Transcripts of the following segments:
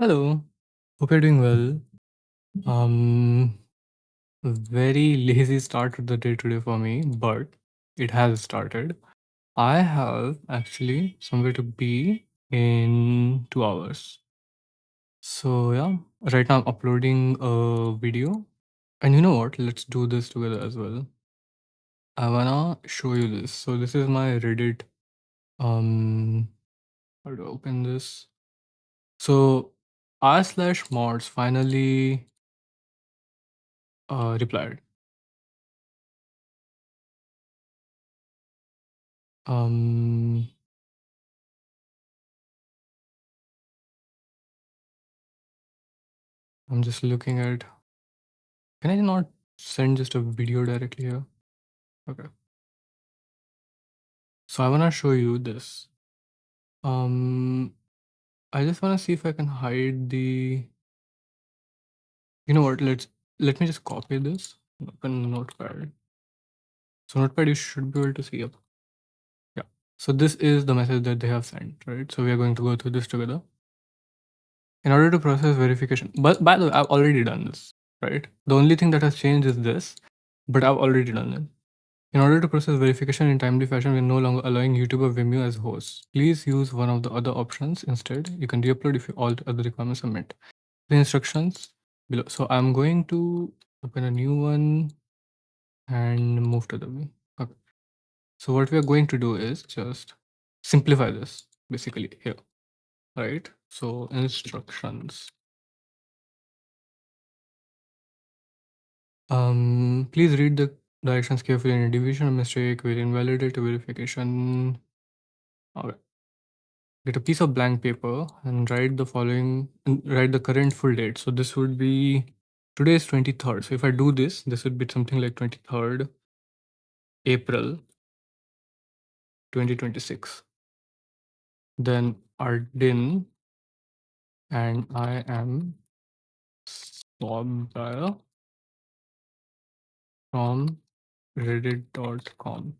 Hello, hope you're doing well. Um, very lazy start to the day today for me, but it has started. I have actually somewhere to be in 2 hours. So yeah, right now I'm uploading a video, and you know what? Let's do this together as well. I wanna show you this. So this is my Reddit. Um, how to open this? So r/mods finally replied. Um, I'm just looking at. Can I not send just a video directly here? Okay. So I wanna show you this. Um, I just wanna see if I can hide the. You know what? Let me just copy this. Open Notepad. So Notepad, you should be able to see up. Yeah. So this is the message that they have sent, right? So we are going to go through this together. In order to process verification, but by the way, I've already done this, right? The only thing that has changed is this, but I've already done it. In order to process verification in timely fashion, we're no longer allowing YouTube or Vimeo as hosts. Please use one of the other options instead. You can re-upload if all the other requirements are met. The instructions below. So I'm going to open a new one and move to the view. Okay. So what we are going to do is just simplify this basically here, right? So instructions. Please read the directions carefully. Any deviation or mistake will invalidate the verification. Okay. Get a piece of blank paper and write the following and write the current full date. So this would be today is 23rd. So if I do this, this would be something like 23rd April 2026. Then Ardin and I am Swabdaya from reddit.com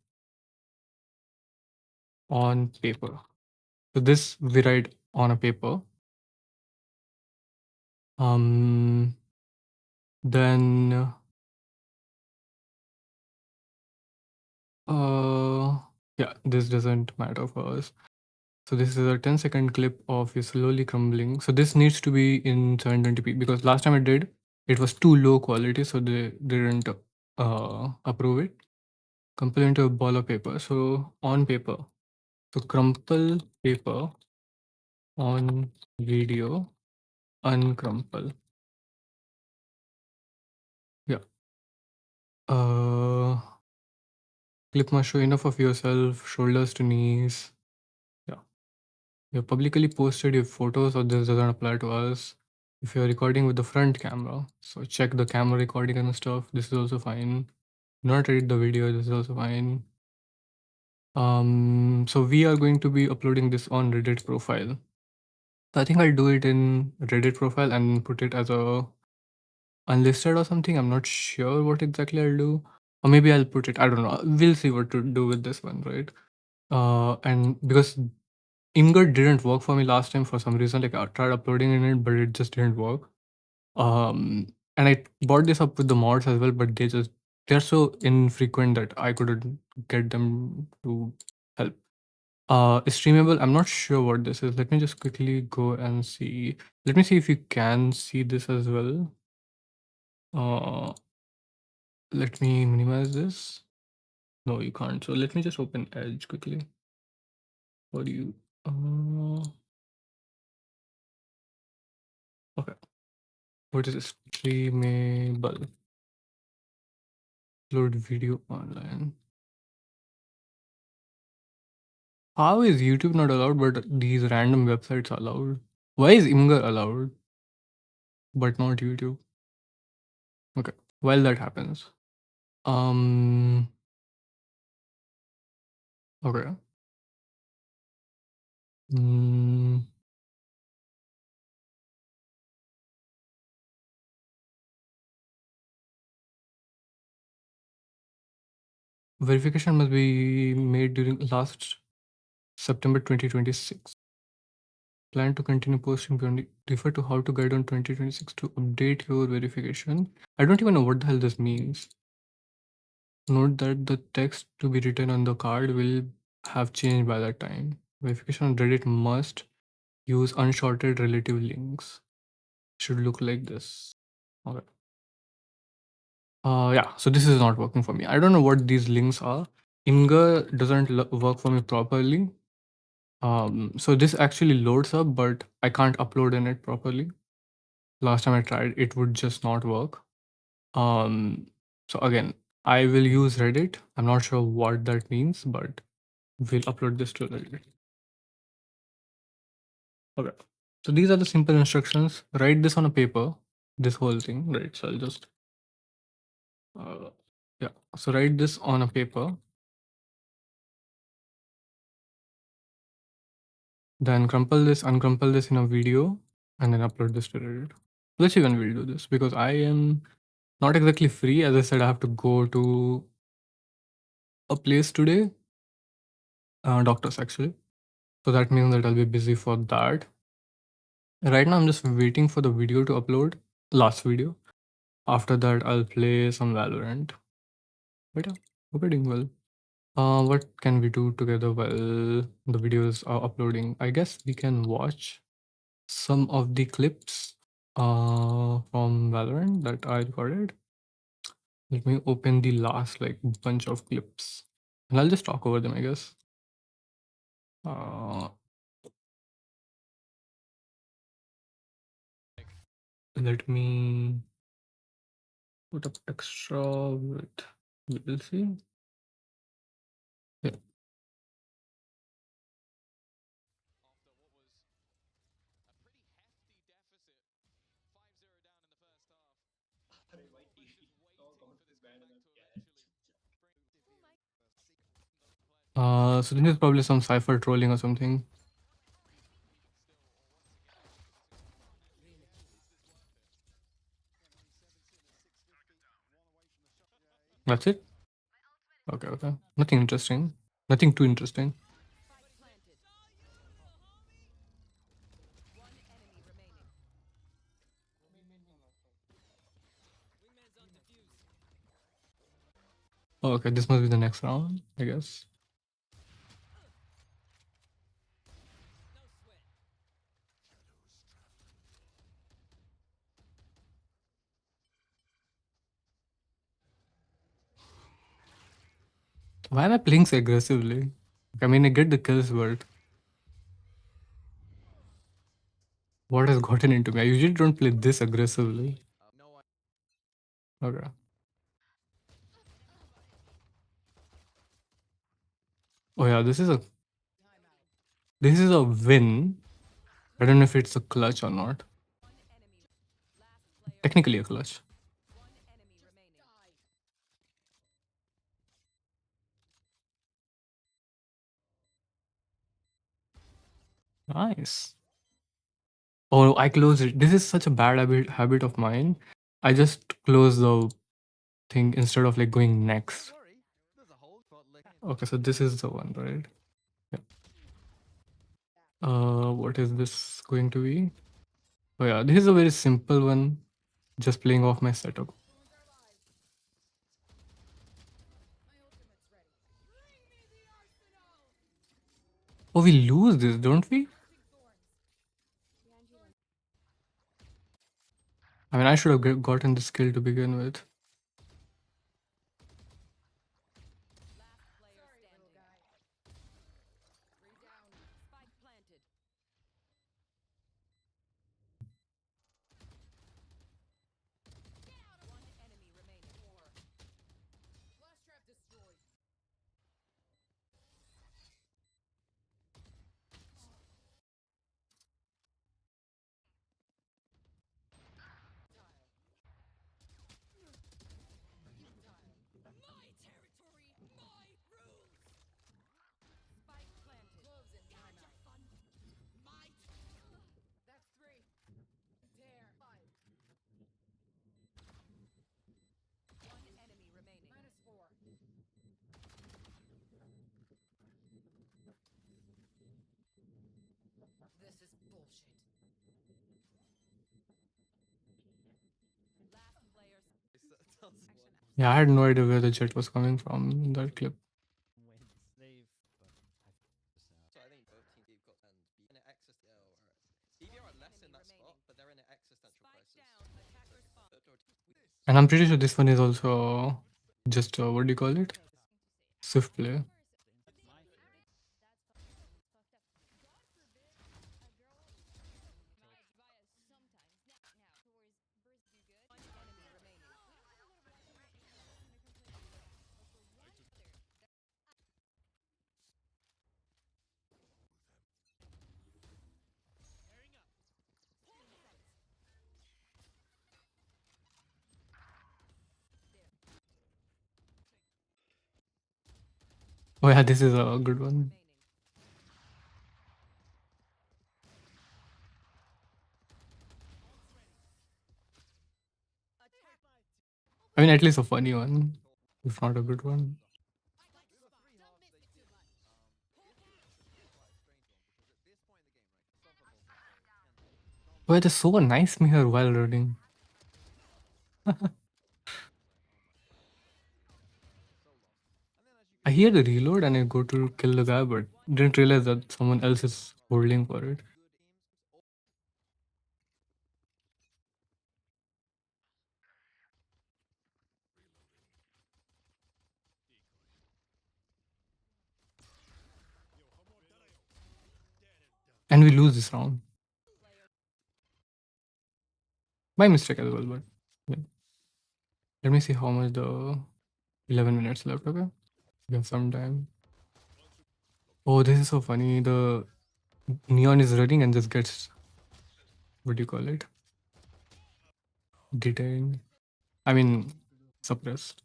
on paper. So this we write on a paper. Then yeah, this doesn't matter for us. So this is a 10-second clip of you slowly crumbling. So this needs to be in 720p because last time I did, it was too low quality, so they didn't approve it. Crumple into a ball of paper. So on paper. So crumple paper on video, uncrumple. Yeah. Clip must show enough of yourself, shoulders to knees. Yeah. You publicly posted your photos, or this doesn't apply to us. If you're recording with the front camera, so check the camera recording and stuff. This is also fine. Not edit the video. This is also fine. So we are going to be uploading this on Reddit profile. So I think I'll do it in Reddit profile and put it as a unlisted or something. I'm not sure what exactly I'll do, or maybe I'll put it. I don't know. We'll see what to do with this one, right? And because Imgur didn't work for me last time for some reason. Like I tried uploading in it, but it just didn't work. And I bought this up with the mods as well, but they're so infrequent that I couldn't get them to help. Streamable. I'm not sure what this is. Let me just quickly go and see. Let me see if you can see this as well. Uh, let me minimize this. No, you can't. So let me just open Edge quickly. What do you? Okay. What is this? Streamable. Load video online. How is YouTube not allowed, but these random websites are allowed? Why is Imgur allowed, but not YouTube? Okay, while that happens. Um. Okay. Mm, verification must be made during last September 2026. Plan to continue posting beyond. Refer to how to guide on 2026 to update your verification. I don't even know what the hell this means. Note that the text to be written on the card will have changed by that time. Verification on Reddit must use unshorted relative links. Should look like this. Okay. Yeah, so this is not working for me. I don't know what these links are. Inga doesn't work for me properly. So this actually loads up, but I can't upload in it properly. Last time I tried, it would just not work. So again, I will use Reddit. I'm not sure what that means, but we'll upload this to Reddit. Okay. So these are the simple instructions. Write this on a paper, this whole thing, right? So I'll just, yeah. So write this on a paper. Then crumple this, uncrumple this in a video, and then upload this to Reddit. Let's see when we'll do this because I am not exactly free. As I said, I have to go to a place today, doctors actually. So that means that I'll be busy for that. Right now, I'm just waiting for the video to upload, last video. After that, I'll play some Valorant. But yeah, hope you're doing well. What can we do together while the videos are uploading? I guess we can watch some of the clips from Valorant that I recorded. Let me open the last like bunch of clips and I'll just talk over them, I guess. Uh, Let me put up extra with, we'll see. Yeah. So this is probably some cypher trolling or something. That's it? Okay, okay. Nothing interesting. Nothing too interesting. Oh, okay, this must be the next round, I guess. Why am I playing so aggressively? I mean, I get the kills, but what has gotten into me? I usually don't play this aggressively. Okay. Oh yeah, this is a win. I don't know if it's a clutch or not. Technically a clutch. Nice. Oh, I closed it. This is such a bad habit of mine. I just close the thing instead of like going next. Okay, so this is the one, right? Yeah. What is this going to be? Oh yeah, this is a very simple one. Just playing off my setup. Oh, we lose this, don't we? I mean, I should have gotten the skill to begin with. This is bullshit. Last player. Yeah, I had no idea where the jet was coming from in that clip. And I'm pretty sure this one is also just what do you call it? Swift play. Oh yeah, this is a good one. I mean, at least a funny one, if not a good one. Oh, it is so nice here while running. I hear the reload and I go to kill the guy, but didn't realize that someone else is holding for it. And we lose this round. My mistake as well, but yeah. Let me see how much the 11 minutes left, okay? We have some time. Oh, this is so funny. The neon is running and just gets, what do you call it? Detained. I mean, suppressed.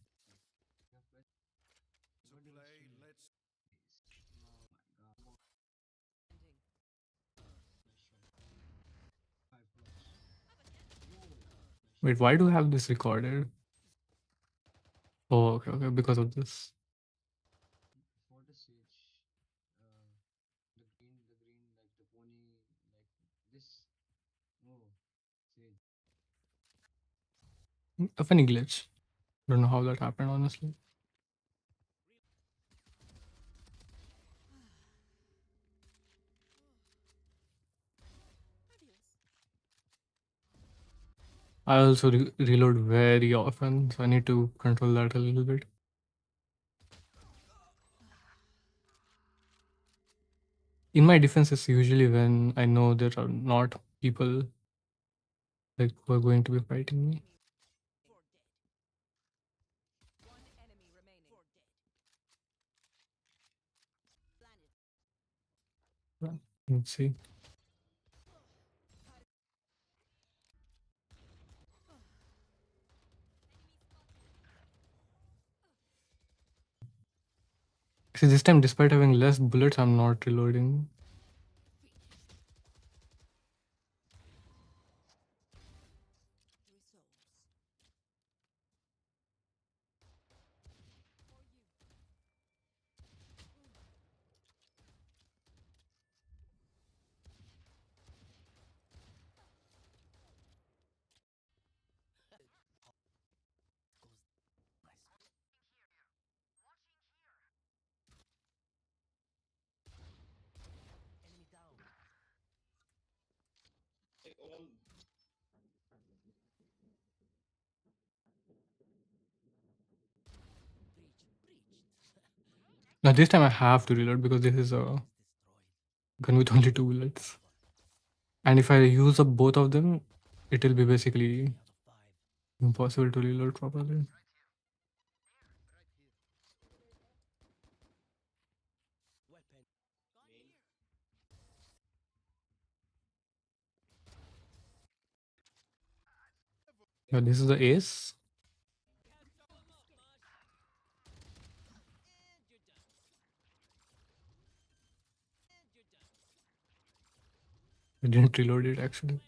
Wait, why do I have this recorded? Oh, okay, okay, because of this. A funny glitch. Don't know how that happened, honestly. I also reload very often, so I need to control that a little bit. In my defense, it's usually when I know there are not people like who are going to be fighting me. Yeah, let's see. See, this time, despite having less bullets, I'm not reloading. Now, this time I have to reload because this is a gun with only 2 bullets. And if I use up both of them, it will be basically impossible to reload properly. Yeah, this is the ace. I didn't reload it actually.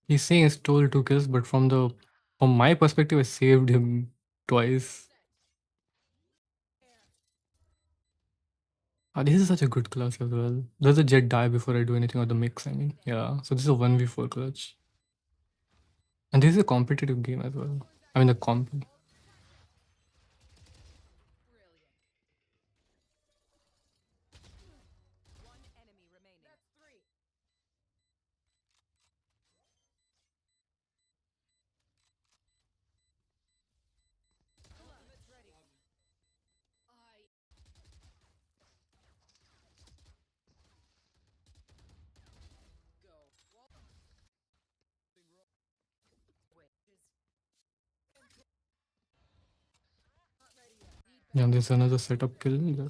He's saying I stole 2 kills, but from my perspective, I saved him twice. This is such a good clutch as well. Does the jet die before I do anything, or the mix? I mean, yeah. So this is a 1v4 clutch. And this is a competitive game as well. I mean, the comp. Yeah, there's another setup kill.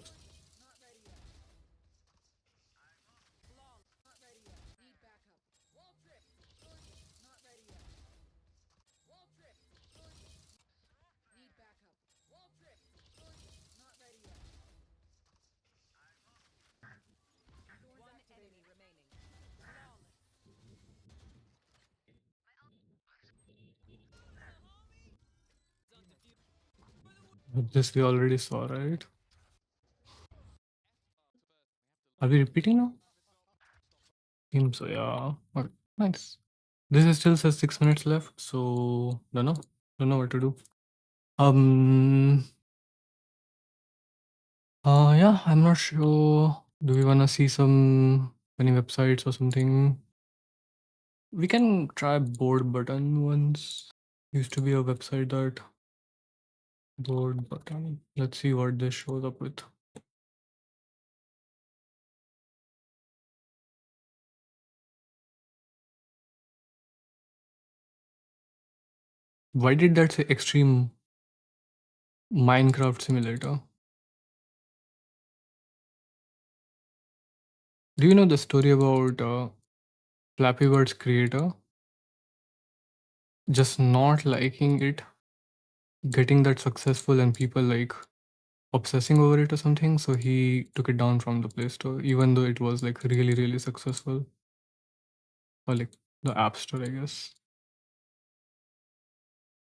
This we already saw, right? Are we repeating now? Seems so, yeah. Okay, nice. This is still says 6 minutes left, so don't know what to do. Yeah, I'm not sure. Do we wanna see some funny websites or something? We can try board button once. Used to be a website that board button. Let's see what this shows up with. Why did that say extreme Minecraft simulator? Do you know the story about Flappy Bird's creator just not liking it, getting that successful, and people like obsessing over it or something? So he took it down from the Play Store, even though it was like really, really successful. Or like the App Store, I guess.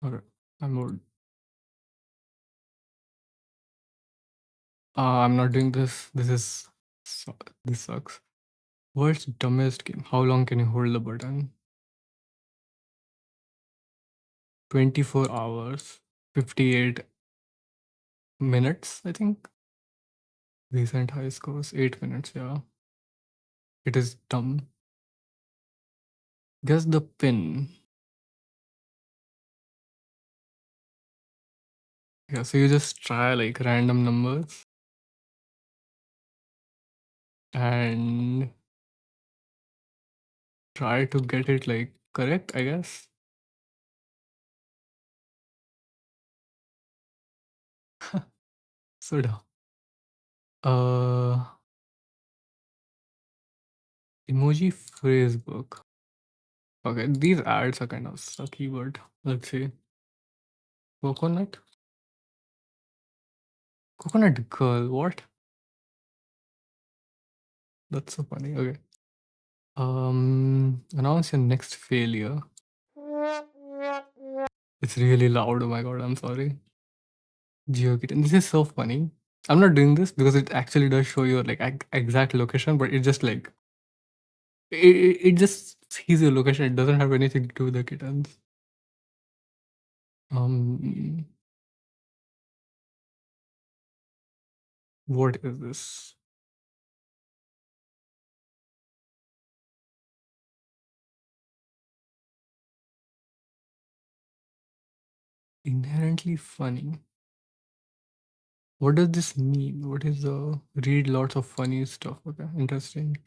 Okay, I'm bored. I'm not doing this. This sucks. World's dumbest game. How long can you hold the button? 24 hours, 58 minutes, I think. Recent high scores, 8 minutes, yeah. It is dumb. Guess the pin. Yeah, so you just try like random numbers and try to get it like correct, I guess. So dumb. Uh, Emoji phrase book. Okay, these ads are kind of sucky, but let's see. Coconut? Coconut girl, what? That's so funny. Okay. Announce your next failure. It's really loud. Oh my god, I'm sorry. GeoKitten. This is so funny. I'm not doing this because it actually does show your like exact location, but it just like it just sees your location. It doesn't have anything to do with the kittens. Um, what is this? Inherently funny. What does this mean? What is the read lots of funny stuff? Okay, interesting.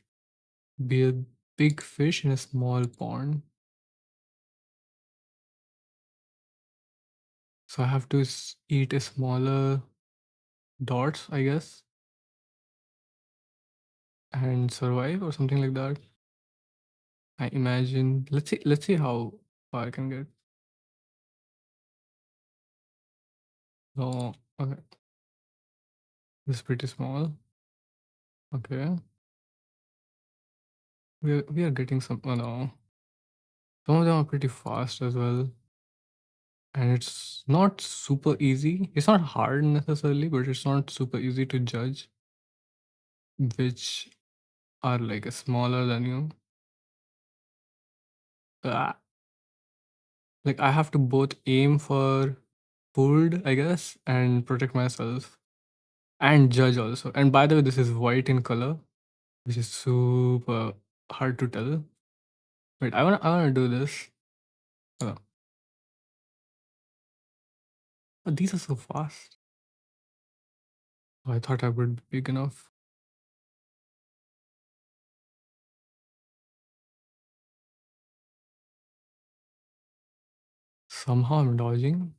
Be a big fish in a small pond. So I have to eat a smaller dots, I guess, and survive or something like that. I imagine. Let's see how far I can get. Oh, okay. This is pretty small. Okay. We are getting some. Oh no, some of them are pretty fast as well, and it's not super easy. It's not hard necessarily, but it's not super easy to judge which are like smaller than you. Ah, like I have to both aim for food, I guess, and protect myself and judge also. And by the way, this is white in color, which is super hard to tell. Wait, I wanna do this. Uh, but these are so fast. Oh, I thought I would be big enough. Somehow I'm dodging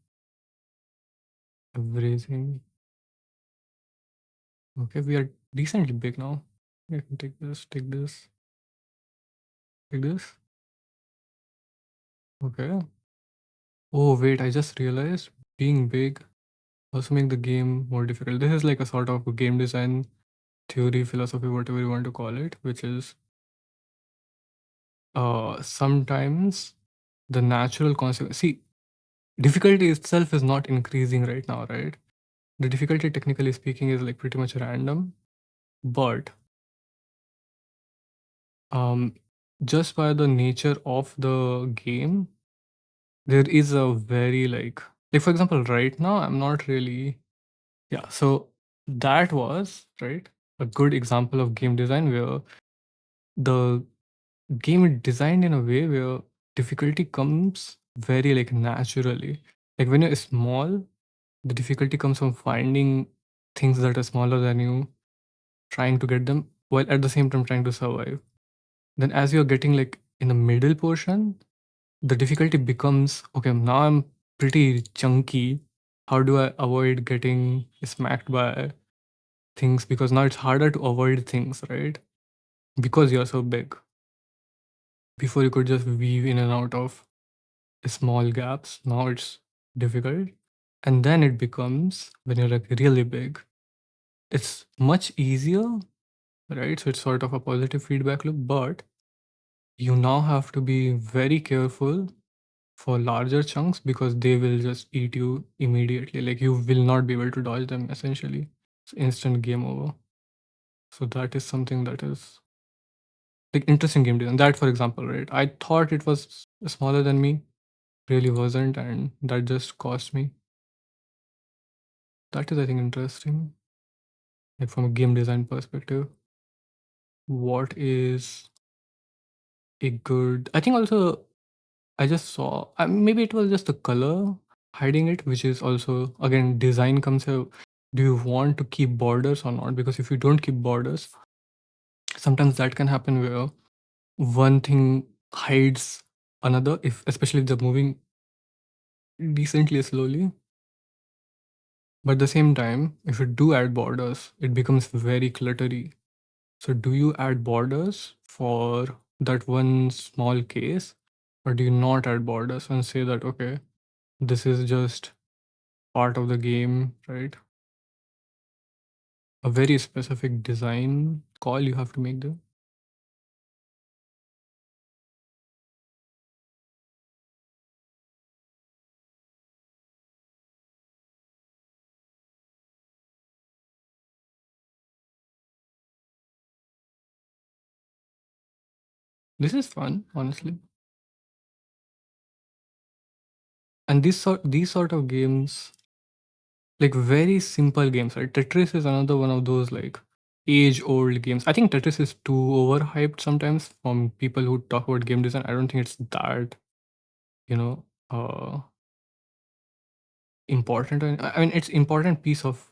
everything. Okay, we are decently big now. I can take this, take this, take this. Okay. Oh wait, I just realized being big also make the game more difficult. This is like a sort of a game design theory, philosophy, whatever you want to call it, which is sometimes the natural consequence. See, difficulty itself is not increasing right now, right? The difficulty, technically speaking, is like pretty much random, but um, just by the nature of the game, there is a very like for example, right now I'm not really yeah. So that was right a good example of game design where the game is designed in a way where difficulty comes very like naturally. Like when you're small, the difficulty comes from finding things that are smaller than you, trying to get them while at the same time trying to survive. Then as you're getting like in the middle portion, the difficulty becomes okay, now I'm pretty chunky. How do I avoid getting smacked by things? Because now it's harder to avoid things, right? Because you're so big. Before you could just weave in and out of small gaps. Now it's difficult. And then it becomes when you're like really big, it's much easier, right? So it's sort of a positive feedback loop, but you now have to be very careful for larger chunks because they will just eat you immediately. Like you will not be able to dodge them essentially. It's instant game over. So that is something that is like interesting game design. That for example, right? I thought it was smaller than me, really wasn't, and that just cost me. That is I think interesting. Like from a game design perspective. What is a good I think also I just saw maybe it was just the color hiding it, which is also again design comes here. Do you want to keep borders or not? Because if you don't keep borders, sometimes that can happen where one thing hides another, if especially if they're moving decently slowly. But at the same time, if you do add borders, it becomes very cluttery. So do you add borders for that one small case, or do you not add borders and say that okay, this is just part of the game, right? A very specific design call you have to make there. This is fun, honestly. And these sort of games, like very simple games, right? Tetris is another one of those like age-old games. I think Tetris is too overhyped sometimes from people who talk about game design. I don't think it's that, you know, important. I mean, it's important piece of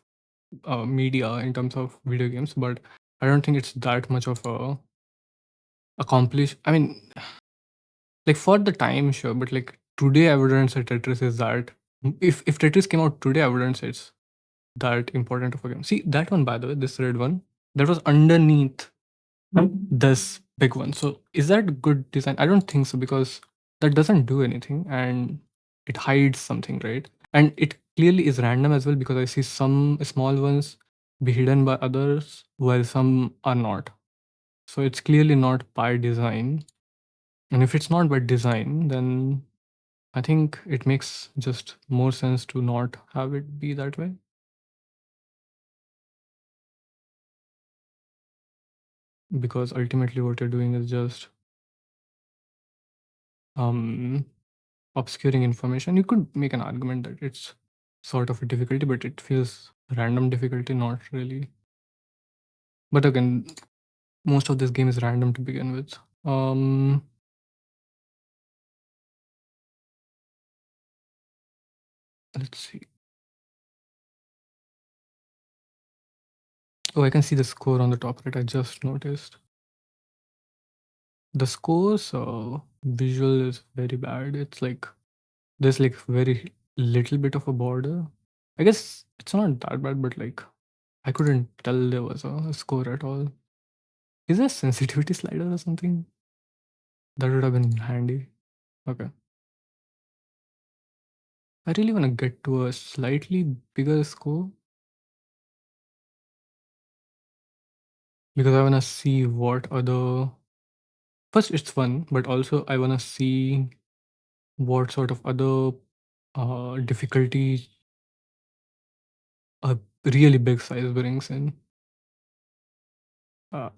media in terms of video games, but I don't think it's that much of a accomplish. I mean, like for the time, sure, but like today, I wouldn't say Tetris is that. If Tetris came out today, I wouldn't say it's that important of a game. See that one, by the way, this red one that was underneath this big one. So is that good design? I don't think so because that doesn't do anything and it hides something, right? And it clearly is random as well because I see some small ones be hidden by others while some are not. So it's clearly not by design. And if it's not by design, then I think it makes just more sense to not have it be that way. Because ultimately what you're doing is just um obscuring information. You could make an argument that it's sort of a difficulty, but it feels random difficulty, not really. But again, most of this game is random to begin with. Let's see. Oh, I can see the score on the top right. I just noticed. The score's visual is very bad. It's like there's like very little bit of a border. I guess it's not that bad, but like I couldn't tell there was a score at all. Is there a sensitivity slider or something? That would have been handy. Okay. I really want to get to a slightly bigger score because I want to see what other. First, it's fun, but also I want to see what sort of other difficulty a really big size brings in. Uh,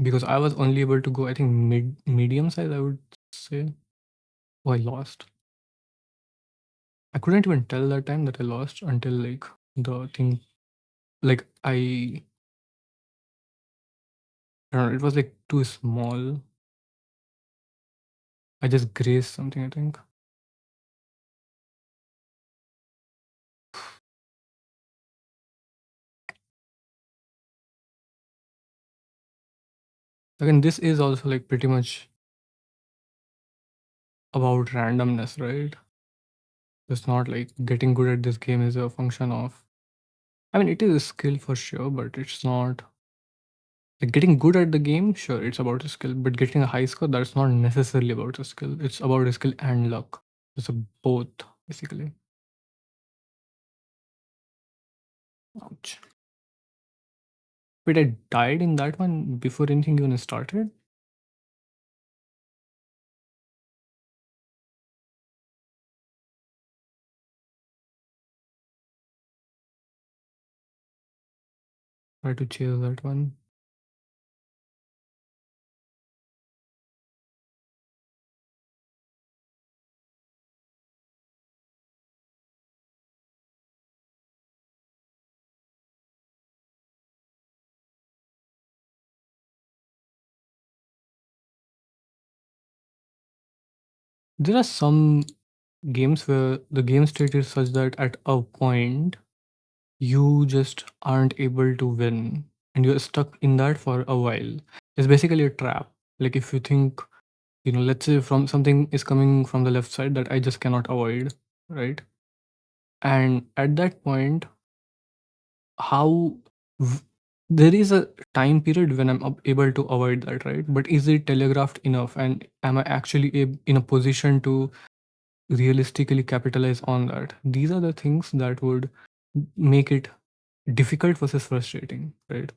because I was only able to go, I think, medium size, I would say. Oh, I lost. I couldn't even tell that time that I lost until like the thing, like I don't know, it was like too small. I just grazed something, I think. Again, this is also like pretty much about randomness, right? It's not like getting good at this game is a function of. I mean, it is a skill for sure, but it's not like getting good at the game. Sure, it's about a skill, but getting a high score, that's not necessarily about a skill. It's about a skill and luck. It's a both, basically. Ouch. Wait, I died in that one before anything even started? Try to chase that one. There are some games where the game state is such that at a point you just aren't able to win and you're stuck in that for a while. It's basically a trap. Like if you think, let's say from something is coming from the left side that I just cannot avoid, right? And at that point, how v- there is a time period when I'm able to avoid that, right? But is it telegraphed enough? And am I actually in a position to realistically capitalize on that? These are the things that would make it difficult versus frustrating, right?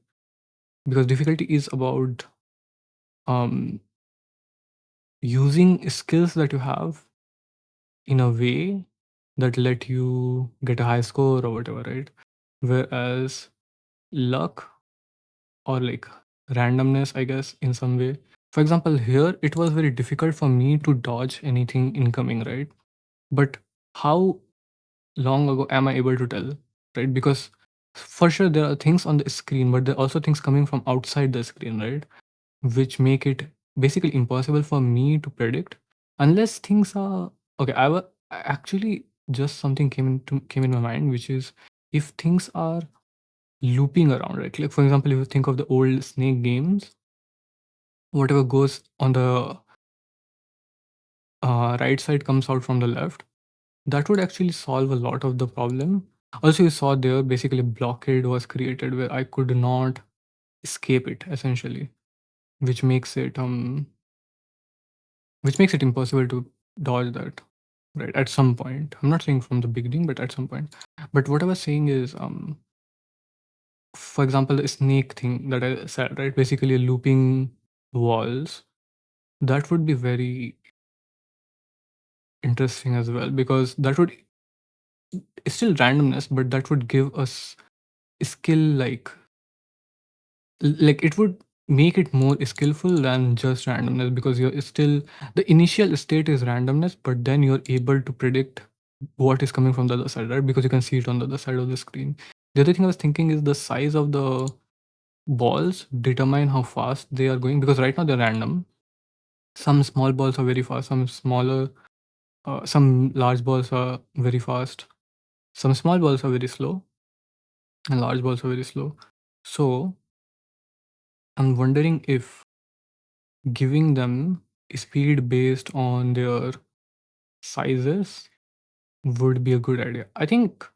Because difficulty is about um, using skills that you have in a way that let you get a high score or whatever, right? Whereas luck or like randomness, I guess, in some way. For example, here it was very difficult for me to dodge anything incoming, right? But how long ago am I able to tell, right? Because for sure there are things on the screen, but there are also things coming from outside the screen, right? Which make it basically impossible for me to predict unless things are okay. Actually just something came in my mind, which is if things are looping around, right? Like for example, if you think of the old Snake games, whatever goes on the right side comes out from the left. That would actually solve a lot of the problem. Also, you saw there basically blockade was created where I could not escape it essentially, which makes it impossible to dodge that. right? At some point. I'm not saying from the beginning, but at some point. But what I was saying is, for example, the snake thing that I said, right? Basically, looping walls. That would be very interesting as well, because that would, it's still randomness, but that would give us skill, like it would make it more skillful than just randomness, because you're still, the initial state is randomness, but then you're able to predict what is coming from the other side, right? Because you can see it on the other side of the screen. The other thing I was thinking is the size of the balls determine how fast they are going, because right now they're random. Some small balls are very fast, some smaller, some large balls are very fast, some small balls are very slow, and large balls are very slow. So I'm wondering if giving them speed based on their sizes would be a good idea. I think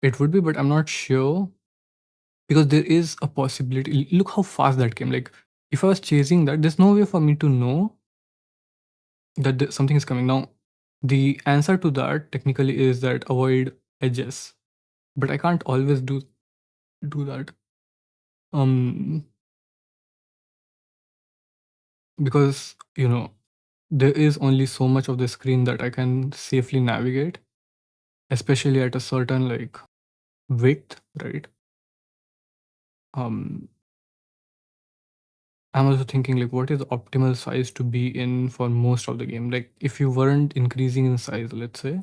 it would be, but I'm not sure, because there is a possibility. Look how fast that came. Like, if I was chasing that, there's no way for me to know that something is coming. Now, the answer to that technically is that avoid edges, but I can't always do that. Um, because there is only so much of the screen that I can safely navigate, especially at a certain width, right? um I'm also thinking, like, what is the optimal size to be in for most of the game? Like, if you weren't increasing in size, let's say,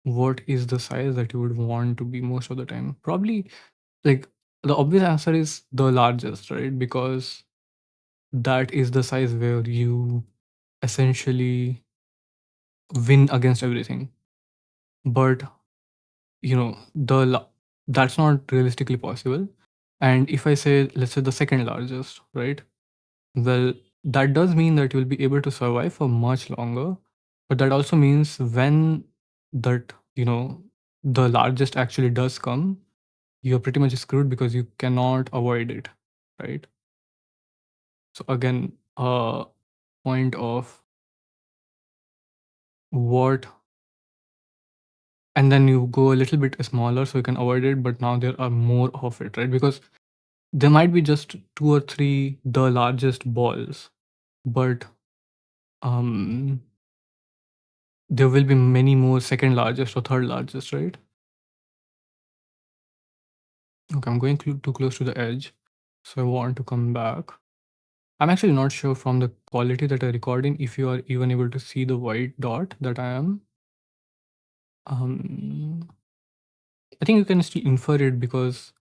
what is the size that you would want to be most of the time? Probably, like, the obvious answer is the largest, right? Because that is the size where you essentially win against everything. But that's not realistically possible. And if I say, let's say, the second largest, right? Well, that does mean that you'll be able to survive for much longer. But that also means when that, the largest actually does come, you're pretty much screwed because you cannot avoid it, right? So again, a point of what, and then you go a little bit smaller so you can avoid it, but now there are more of it, right? Because there might be just two or three the largest balls, but um there will be many more second largest or third largest, right? Okay, I'm going too close to the edge, so I want to come back. I'm actually not sure from the quality that I record in if you are even able to see the white dot that I am. Um, I think you can still infer it because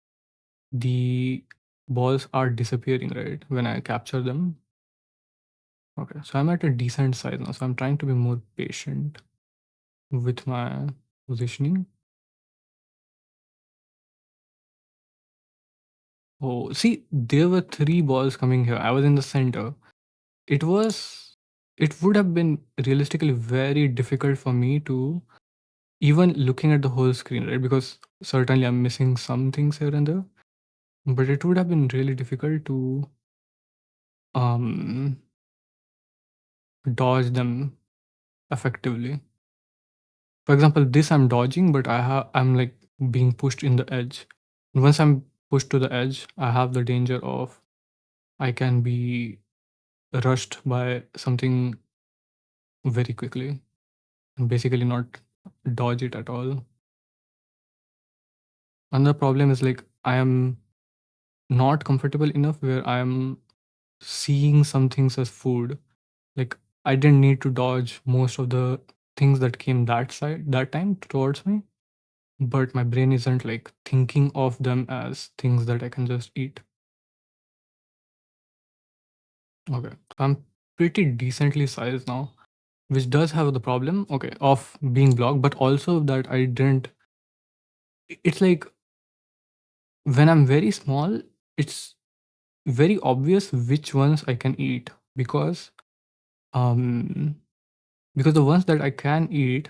the balls are disappearing, right, when I capture them. Okay, so I'm at a decent size now, so I'm trying to be more patient with my positioning. Oh, see, there were three balls coming here. I was in the center. It was, it would have been realistically very difficult for me to even looking at the whole screen, right? Because certainly I'm missing some things here and there, but it would have been really difficult to um dodge them effectively. For example, this I'm dodging, but I'm like being pushed in the edge. And once I'm pushed to the edge, I have the danger of I can be rushed by something very quickly and basically not dodge it at all. Another problem is, like, I am not comfortable enough where I am seeing some things as food. Like, I didn't need to dodge most of the things that came that time towards me, but my brain isn't like thinking of them as things that I can just eat. Okay, I'm pretty decently sized now, which does have the problem, okay, of being blocked, but also that I didn't. It's like when I'm very small, it's very obvious which ones I can eat, because um because the ones that I can eat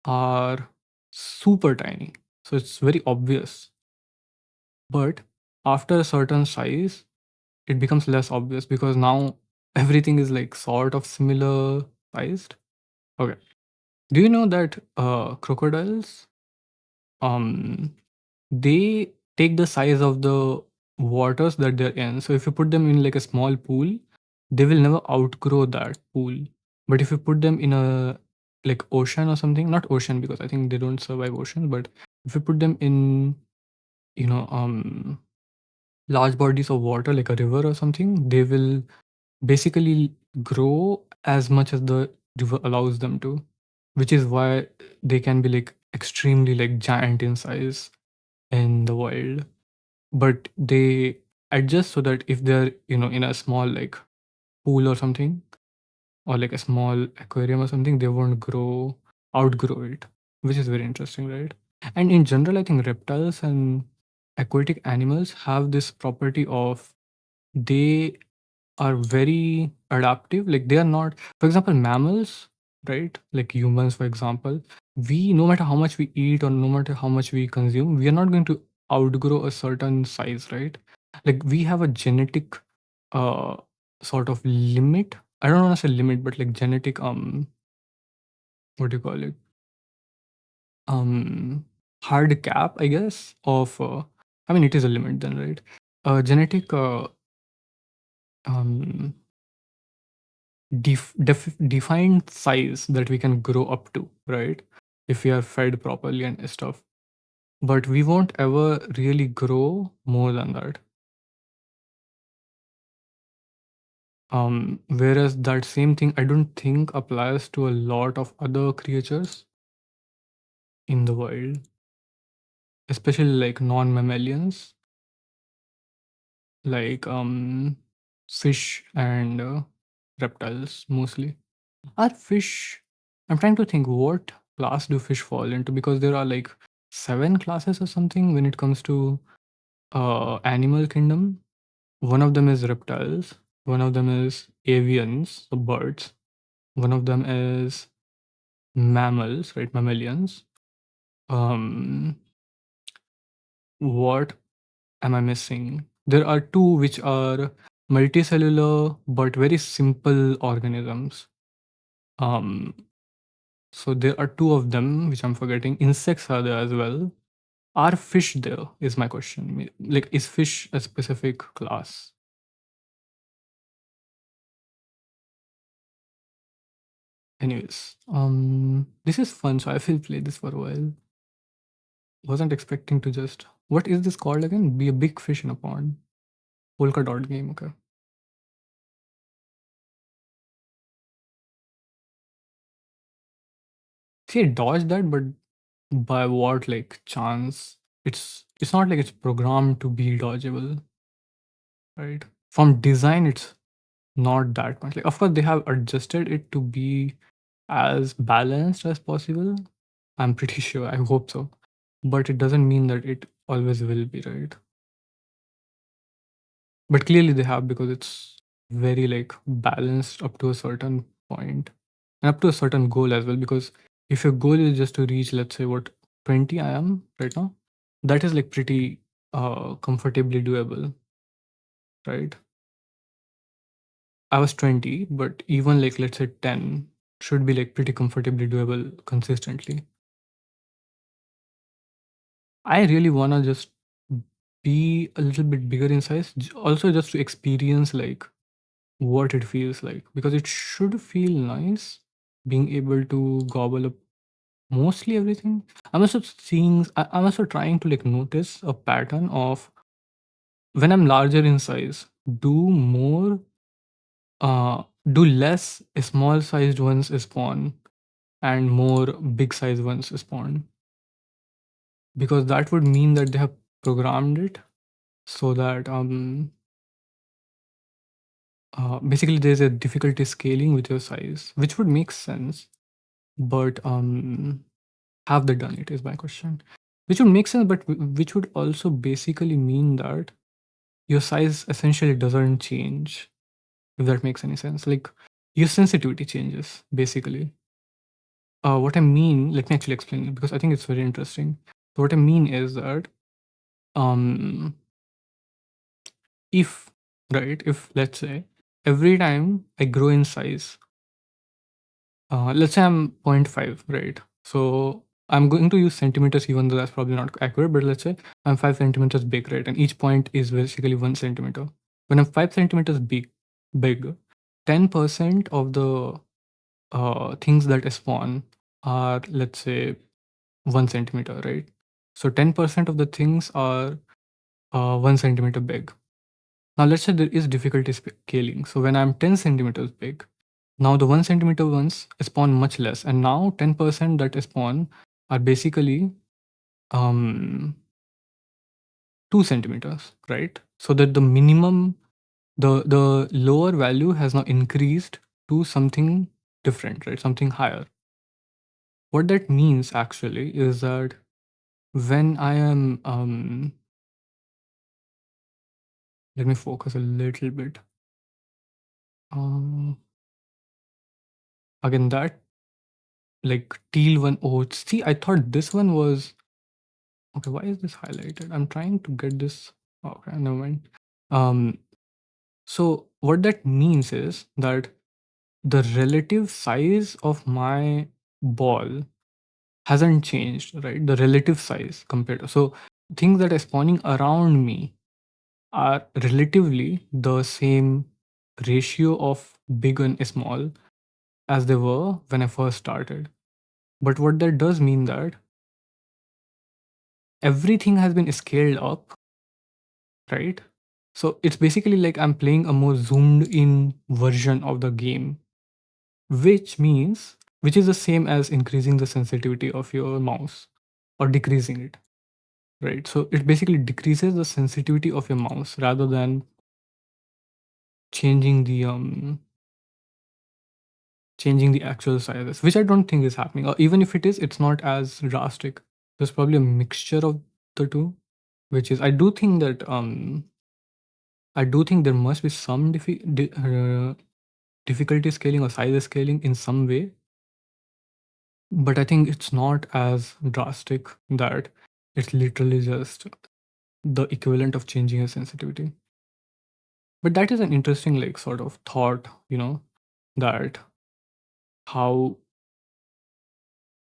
are super tiny. So it's very obvious. But after a certain size, it becomes less obvious because now everything is like sort of similar sized. Okay. Do you know that crocodiles, um, they take the size of the waters that they're in. So if you put them in like a small pool, they will never outgrow that pool. But if you put them in a like ocean or something, not ocean because I think they don't survive ocean, but if you put them in, you know, large bodies of water like a river or something, they will basically grow as much as the river allows them to, which is why they can be like extremely like giant in size in the wild. But they adjust so that if they're, you know, in a small like pool or something, or like a small aquarium or something, they won't outgrow it, which is very interesting, right? And in general, I think reptiles and aquatic animals have this property of they are very adaptive. Like they are not, for example, mammals, right? Like humans, for example, we, no matter how much we eat or no matter how much we consume, we are not going to outgrow a certain size, right? Like we have a genetic uh sort of limit. I don't want to say limit, but like genetic what do you call it? Um hard cap, I guess, of I mean it is a limit then, right? Genetic um defined size that we can grow up to, right? If we are fed properly and stuff. But we won't ever really grow more than that. Whereas that same thing I don't think applies to a lot of other creatures in the world, especially like non-mammalians, like fish and reptiles mostly. Are fish? I'm trying to think what class do fish fall into because there are like 7 classes or something when it comes to animal kingdom. One of them is reptiles. One of them is avians, so birds. One of them is mammals, right? Mammalians. Um, what am I missing? There are two which are multicellular but very simple organisms. Um, so there are two of them which I'm forgetting. Insects are there as well. Are fish there? Is my question. Like, is fish a specific class? Anyways, this is fun. So I will play this for a while. Wasn't expecting to just. What is this called again? Be a big fish in a pond. Polka dot game. Okay. See, I dodged that, but by what like chance? It's not like it's programmed to be dodgeable, right? From design, it's not that much. Like, of course, they have adjusted it to be as balanced as possible. I'm pretty sure. I hope so. But it doesn't mean that it always will be, right? But clearly they have because it's very like balanced up to a certain point and up to a certain goal as well. Because if your goal is just to reach, let's say, what 20 I am right now, that is like pretty comfortably doable, right? I was 20, but even like let's say 10 should be like pretty comfortably doable consistently. I really wanna just be a little bit bigger in size, also just to experience like what it feels like because it should feel nice being able to gobble up mostly everything. I'm also trying to like notice a pattern of when I'm larger in size, do more, do less small sized ones spawn and more big sized ones spawn because that would mean that they have programmed it so that basically there's a difficulty scaling with your size, which would make sense. But have they done it is my question. Which would make sense, but which would also basically mean that your size essentially doesn't change, if that makes any sense. Like your sensitivity changes, basically. What I mean, let me actually explain it because I think it's very interesting. So what I mean is that um if right, if let's say every time I grow in size, let's say I'm zero point 0.5, right? So I'm going to use centimeters, even though that's probably not accurate, but let's say I'm 5 centimeters big, right? And each point is basically 1 centimeter. When I'm 5 centimeters big, 10% of the things that spawn are, let's say, 1 centimeter, right? So 10% of the things are 1 centimeter big. Now let's say there is difficulty scaling. So when I'm 10 centimeters big, now the 1 centimeter ones spawn much less, and now 10% that spawn are basically um 2 centimeters, right? So that the minimum, the lower value has now increased to something different, right? Something higher. What that means actually is that when I am let me focus a little bit. Um, Again, that like teal one. Oh, see, I thought this one was okay. Why is this highlighted? I'm trying to get this. Okay, never mind. Um, so what that means is that the relative size of my ball hasn't changed, right? The relative size compared to, so things that are spawning around me are relatively the same ratio of big and small as they were when I first started. But what that does mean that everything has been scaled up, right? So it's basically like I'm playing a more zoomed in version of the game, which means, which is the same as increasing the sensitivity of your mouse or decreasing it, right? So it basically decreases the sensitivity of your mouse rather than changing the actual sizes, which I don't think is happening. Or even if it is, it's not as drastic. There's probably a mixture of the two, which is I do think there must be some difficulty scaling or size scaling in some way, but I think it's not as drastic that it's literally just the equivalent of changing a sensitivity. But that is an interesting like sort of thought, that how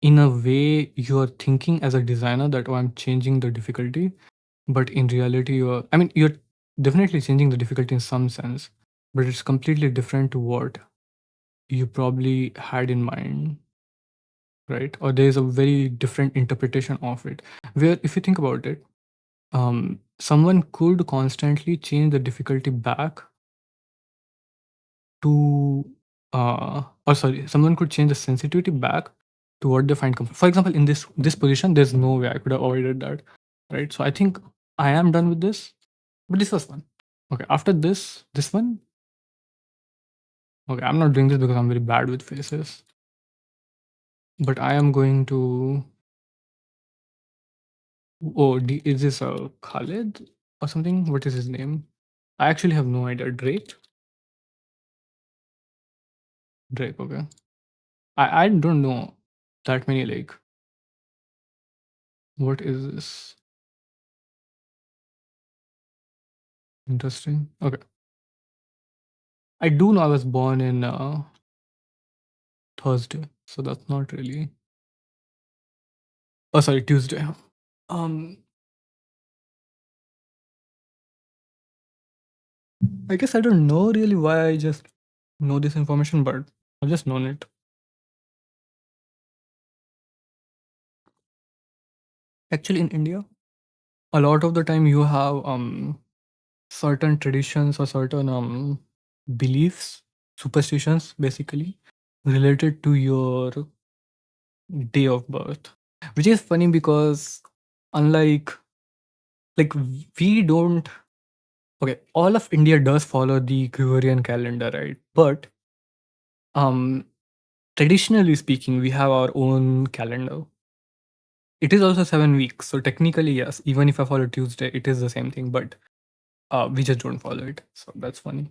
in a way you're thinking as a designer that, oh, I'm changing the difficulty, but in reality you're definitely changing the difficulty in some sense, but it's completely different to what you probably had in mind, right? Or there's a very different interpretation of it, where if you think about it, someone could constantly change the difficulty back to or sorry, someone could change the sensitivity back to what they find comfort. For example, in this position, there's no way I could have avoided that, right? So I think I am done with this, but this was fun. Okay, after this one, okay, I'm not doing this because I'm very bad with faces, but I am going to. Oh, is this Khalid or something? What is his name? I actually have no idea. Drake. Drake. Okay. I don't know that many like. What is this? Interesting. Okay. I do know I was born in Thursday, so that's not really. Oh, sorry, Tuesday. Um, I guess I don't know really why I just know this information, but I've just known it. Actually, in India, a lot of the time you have certain traditions or certain beliefs, superstitions, basically related to your day of birth, which is funny because unlike like we don't. Okay, all of India does follow the Gregorian calendar, right? But um, traditionally speaking, we have our own calendar. It is also 7 weeks, so technically, yes. Even if I follow Tuesday, it is the same thing, but we just don't follow it. So that's funny.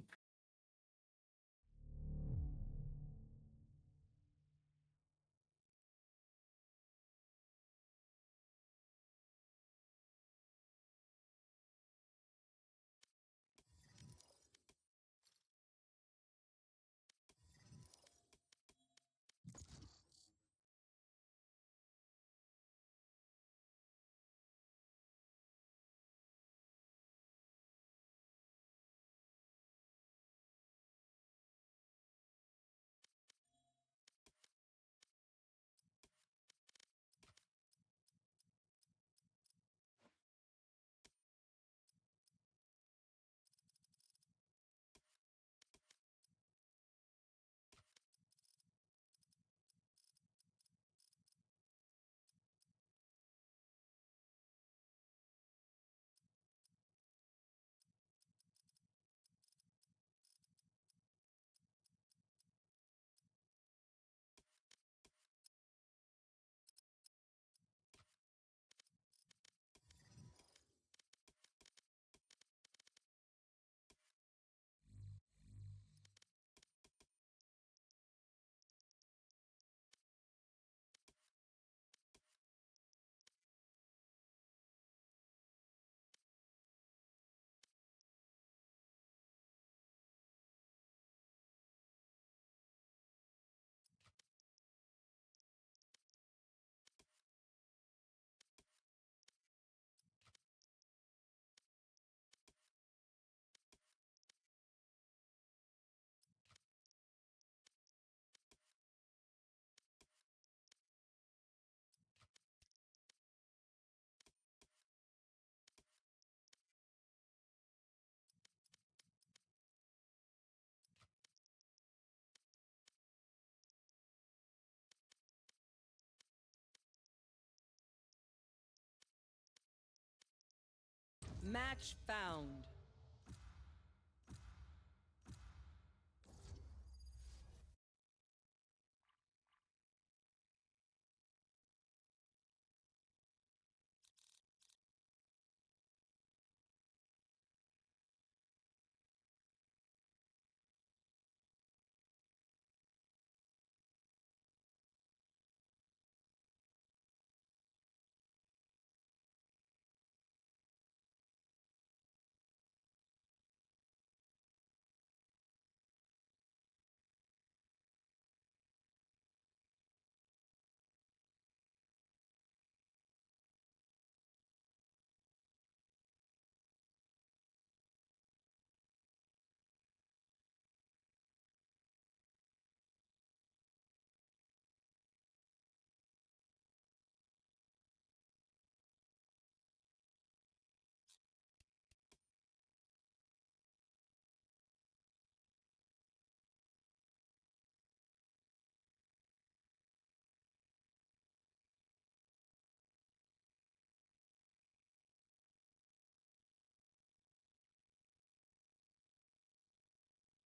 Match found.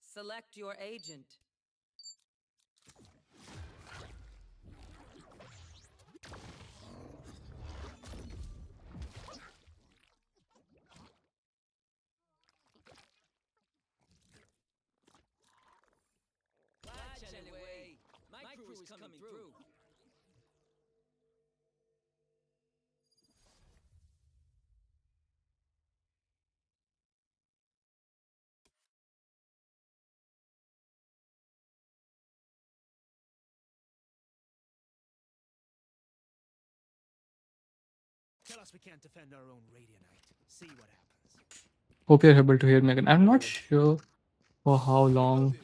Select your agent. Watch anyway. My crew is coming through. Tell us we can't defend our own Radianite. See what happens. Hope you're able to hear me again. I'm not sure for how long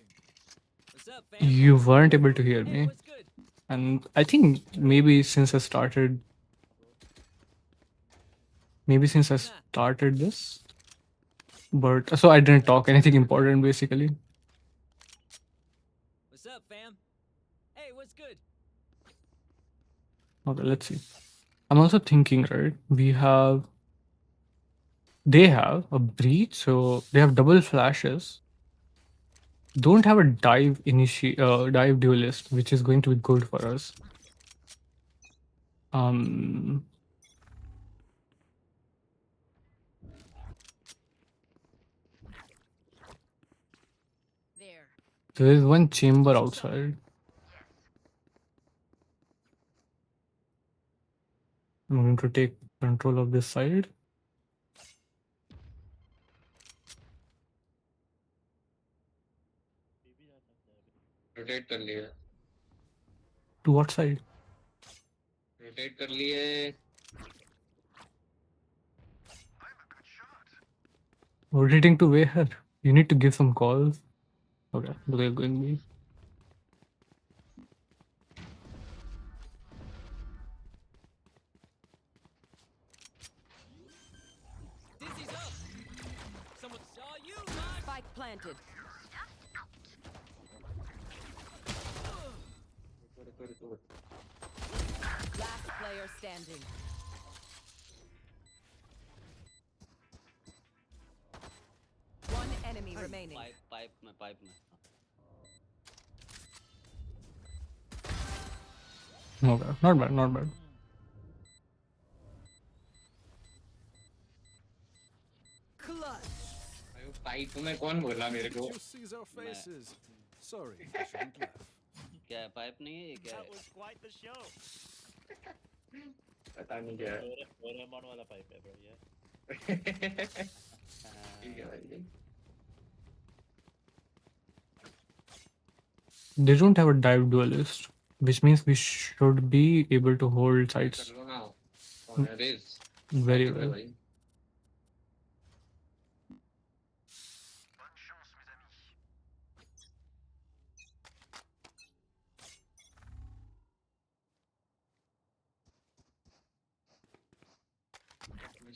What's up, fam? you weren't able to hear Hey, me. what's good? And I think maybe since I started this, but so I didn't talk anything important basically. What's up, fam? Hey, what's good? Okay, let's see. I'm also thinking, right? They have a breach, so they have double flashes. Don't have a dive duelist, which is going to be good for us. Um, There. there is one chamber outside. I'm going to take control of this side. Rotate कर लिया To what side? Rotate कर लिए Rotating to where? You need to give some calls. Okay, they're going me. Dizzy's up. Someone saw you. Spike planted. Last player standing. One enemy remaining. Pipe में Okay, not bad, not bad. Clutch. Pipe में कौन बोला मेरे को Did you see our faces? Sorry, I shouldn't laugh. क्या है pipe नहीं है ये क्या That है was quite the show. पता नहीं क्या है डोरेमोन वाला पाइप है bro ये. ठीक है भाई They don't have a dive duelist, which means we should be able to hold sites कर लो ना कौन है रेस very well. भाई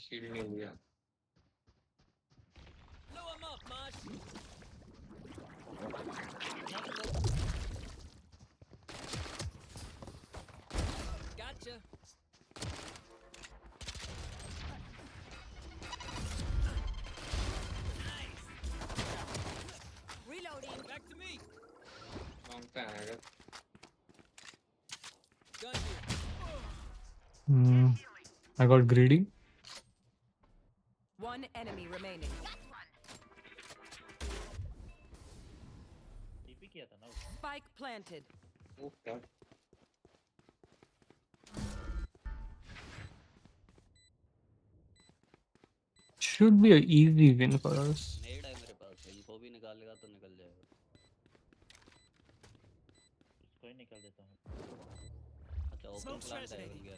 शील्ड नहीं हुआ Blow him up, Mosh. Gotcha. पे आएगा. Gun here. I got greedy. One enemy remaining. TP किया था ना उसने. Spike planted. Oh, क्या? Should be an easy win for us. नेड है मेरे पास, इनको भी निकालेगा तो निकल जाएगा. उसको ही निकाल देता हूँ. अच्छा ओपन Smoke's प्लांट है resonating. गया.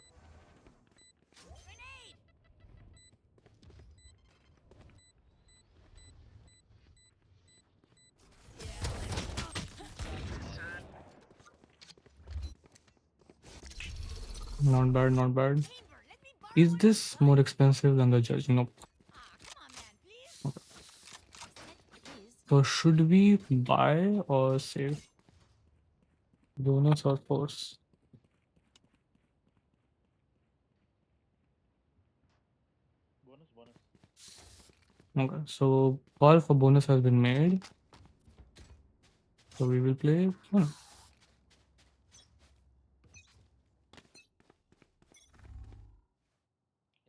Not bad, not bad. Is this more expensive than the judge? Nope. So should we buy or save? Bonus or force? Bonus. Okay, so call for bonus has been made. So we will play.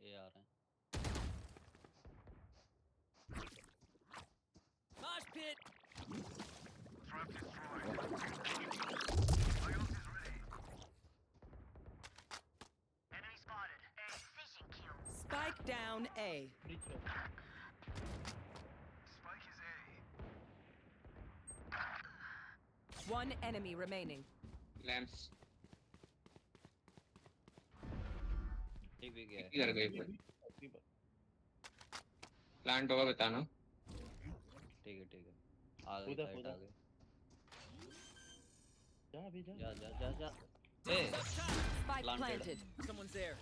ये आ रहे हैं. Mosh pit. Spike down A. Bridge पे. One enemy remaining. Lamps. TP गया है. इधर गई पर. Plant होगा बताना. ठीक है. आ गई कूदा, साइड कूदा. आ गई. जा अभी जा. जा. ए Spike Planted. planted. Someone's there.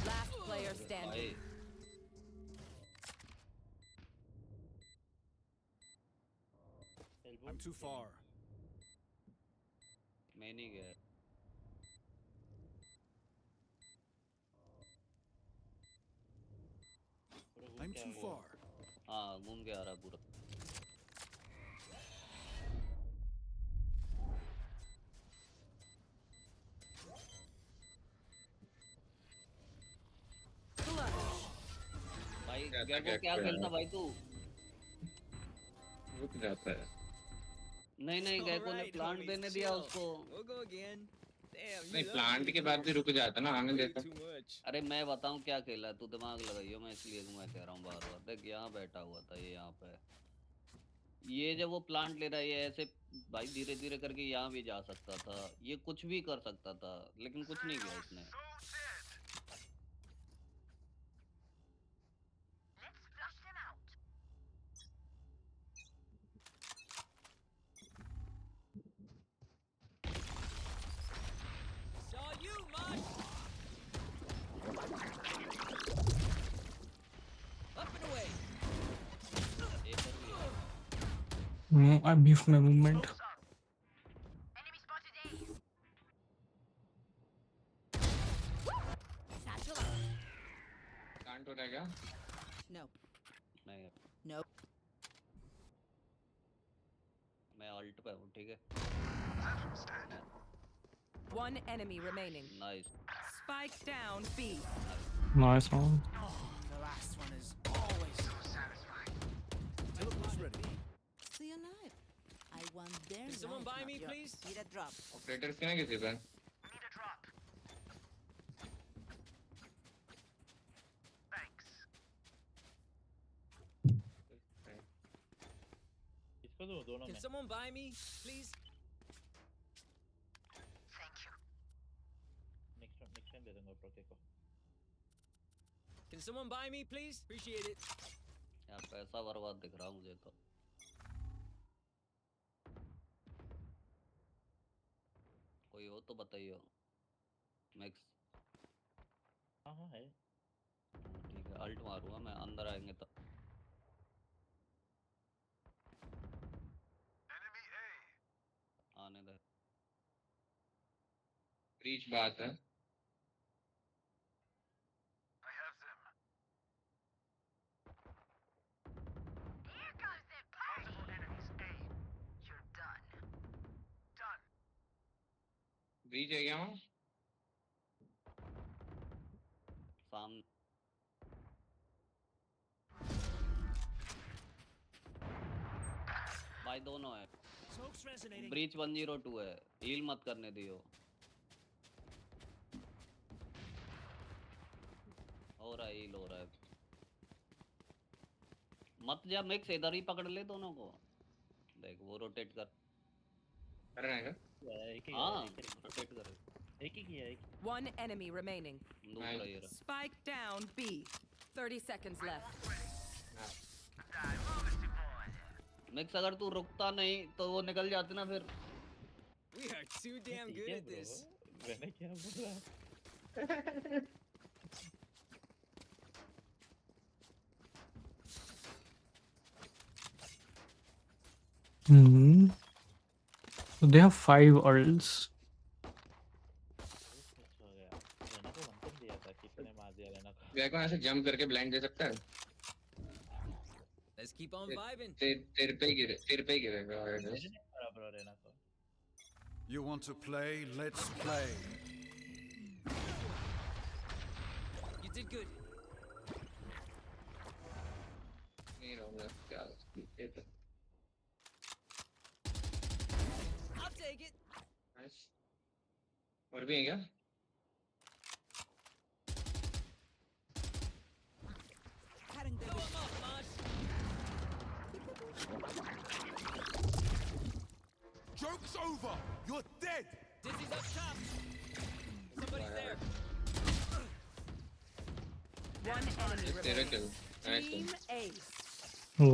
Last player भाई standing. Elbow. I'm too far. मैं नहीं गया. पूरा घूम I'm के आ too गया. far. हाँ घूम के आ रहा पूरा. भाई गेको क्या खेलता भाई तू. रुक जाता है. नहीं गेको ने Alright, प्लांट homies, देने दिया chill. उसको. We'll go again. Damn, you नहीं love प्लांट me. के बाद भी रुक जाता ना आने Way देता. too much. अरे मैं बताऊं क्या खेला है, तू दिमाग लगाइयो. मैं इसलिए मैं कह रहा हूँ बार देख यहाँ बैठा हुआ था ये यहाँ पे. ये जब वो प्लांट ले रहा है ये ऐसे भाई धीरे धीरे करके यहाँ भी जा सकता था. ये कुछ भी कर सकता था लेकिन कुछ नहीं किया इसने. Saw you, Mosh. Up and away. एक कर लिया. No, I beefed my movement. Plant हो रहेगा. No. नहीं No. मैं अल्ट पे हूँ. ठीक है. One enemy remaining. Nice. Spike down B. Nice one. The last one is always so satisfying. Teleport ready. Stay alive. I want their Can someone life, buy not me, yours. please? Need a drop. Operator से ना किसी पे. इसको दो दोनों Can में. someone buy me, please? Next time दे दूंगा प्रोके को. Can someone buy me, please? Appreciate it. यार पैसा बर्बाद दिख रहा मुझे तो. कोई हो तो बताइए. मैक्स. हाँ है. ठीक है अल्ट मारूंगा मैं. अंदर आएंगे तो. आने दे. ब्रीच बात है. ब्रीच है क्या वहाँ? सामने भाई दोनों है। Smoke's resonating. ब्रीच 102 है, हील मत करने दियो। हो रहा है, हील हो रहा है। मत जा मिक्स, इधर ही पकड़ ले दोनों को। देख वो रोटेट कर। कर रहे हैं क्या? एक ही हाँ एक ही रोटेट कर। एक ही किया एक One enemy remaining. दूसरा ये रहा। Spike down B. 30 seconds left. Mix अगर तू रुकता नहीं तो वो निकल जाते ना फिर। We are too damn ठीक good है at ब्रो, this. मैंने क्या बोला? Hmm. So they have 5 Earls. कुछ हो गया, लेना को वन दिया था, कितने मार दिया लेना को। क्या कौन ऐसे जंप करके ब्लाइंड दे सकता है? Let's keep on vibing. तेरे पे ही गिरेगा I guess. मेरे नहीं मारा ब्रो लेना को। You want to play? Let's play. You did good. नहीं रहूँगा क्या? ये तो I'll take it. nice. और भी है क्या? Cutting Throw the 'em off, Mosh. Joke's over. You're dead. Dizzy's up top. Somebody's there. One enemy तेरा remaining. kill. Nice Team one. Ace.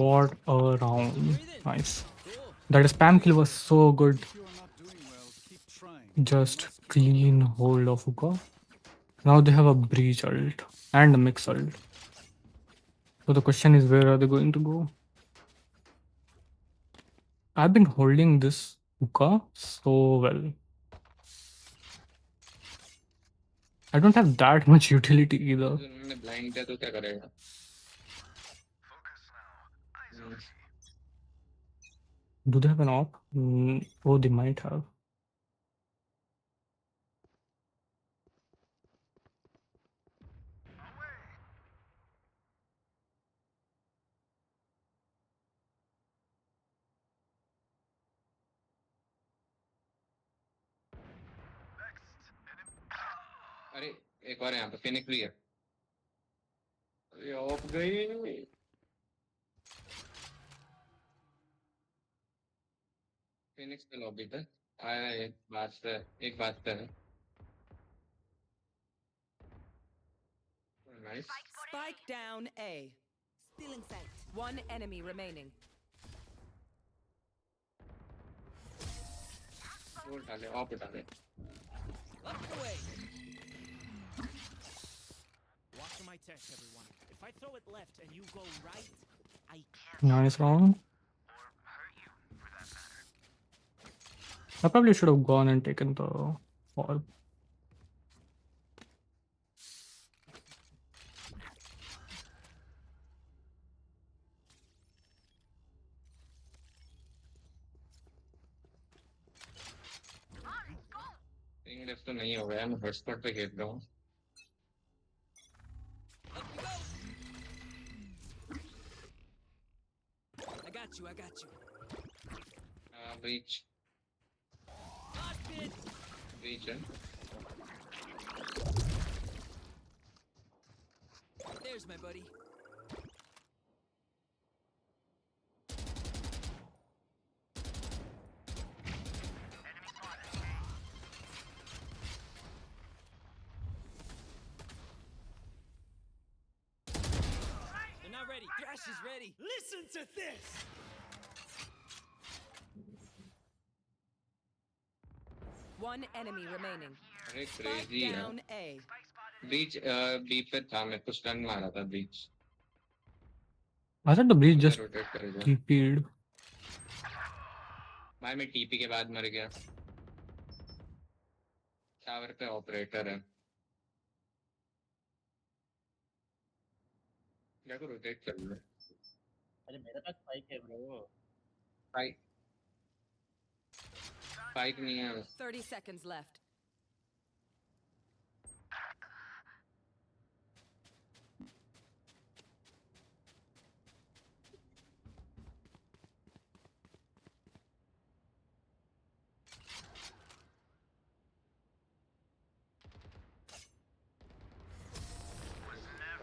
What a round. Breathe in. Nice. Cool. That spam kill was so good. If you are not doing well, keep trying. Just Let's keep clean hold of hookah. Now they have a breach ult and a mix ult. So the question is, where are they going to go? I've been holding this hookah so well. I don't have that much utility either. उन्होंने blind दिया तो क्या करेगा? Do they have an op? Oh, they might have. अरे एक और यहाँ पे फिनिक्स भी है। अरे ऑफ गई। फिनिक्स पे लॉबी पे आया एक बात पे है। Nice. Spike down A. still in sight. One enemy remaining. वो डाले ऑफ डाले। Up and away. Watch my test, everyone. If I throw it left and you go right, I can't. Nice round. I probably should have gone and taken the orb. Ping left तो नहीं हो गया, मैं hotspot पे खेल रहा हूँ। Up you go. I got you. I got you. Breach Mosh pit. Breach है। There's my buddy. They're not ready. Thrash is ready. Listen to this! One enemy remaining. अरे Spike क्रेजी है। down A. Breach B पे था, मैं कुछ turn मारा था breach. I thought the breach just rotate करेगा। TP'd. भाई मैं टीपी के बाद मर गया। टावर पे ऑपरेटर है। क्या को रोटेट कर ले? अरे मेरे पास स्पाइक है ब्रो। स्पाइक नहीं है। 30 seconds left.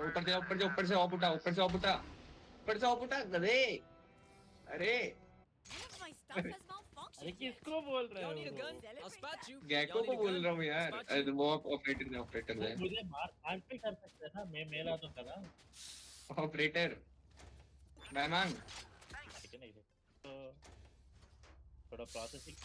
ऊपर से ऊपर से ऑफ उठा, ऊपर से ऑफ उठा, ऊपर से ऑफ उठा गधे। अरे None of my stuff has अरे malfunctioned yet. किसको बोल रहे Y'all हो need a gun? bro? I'll spot you. गैको Y'all को need a बोल gun? रहा हूँ I'll यार। spot you. वो ऑपरेटर वो है। मुझे मार भी कर सकते हैं ना, मैं मेरा तो था ना। ऑपरेटर मेहमान। ठीक है नहीं तो थोड़ा प्रोसेसिंग।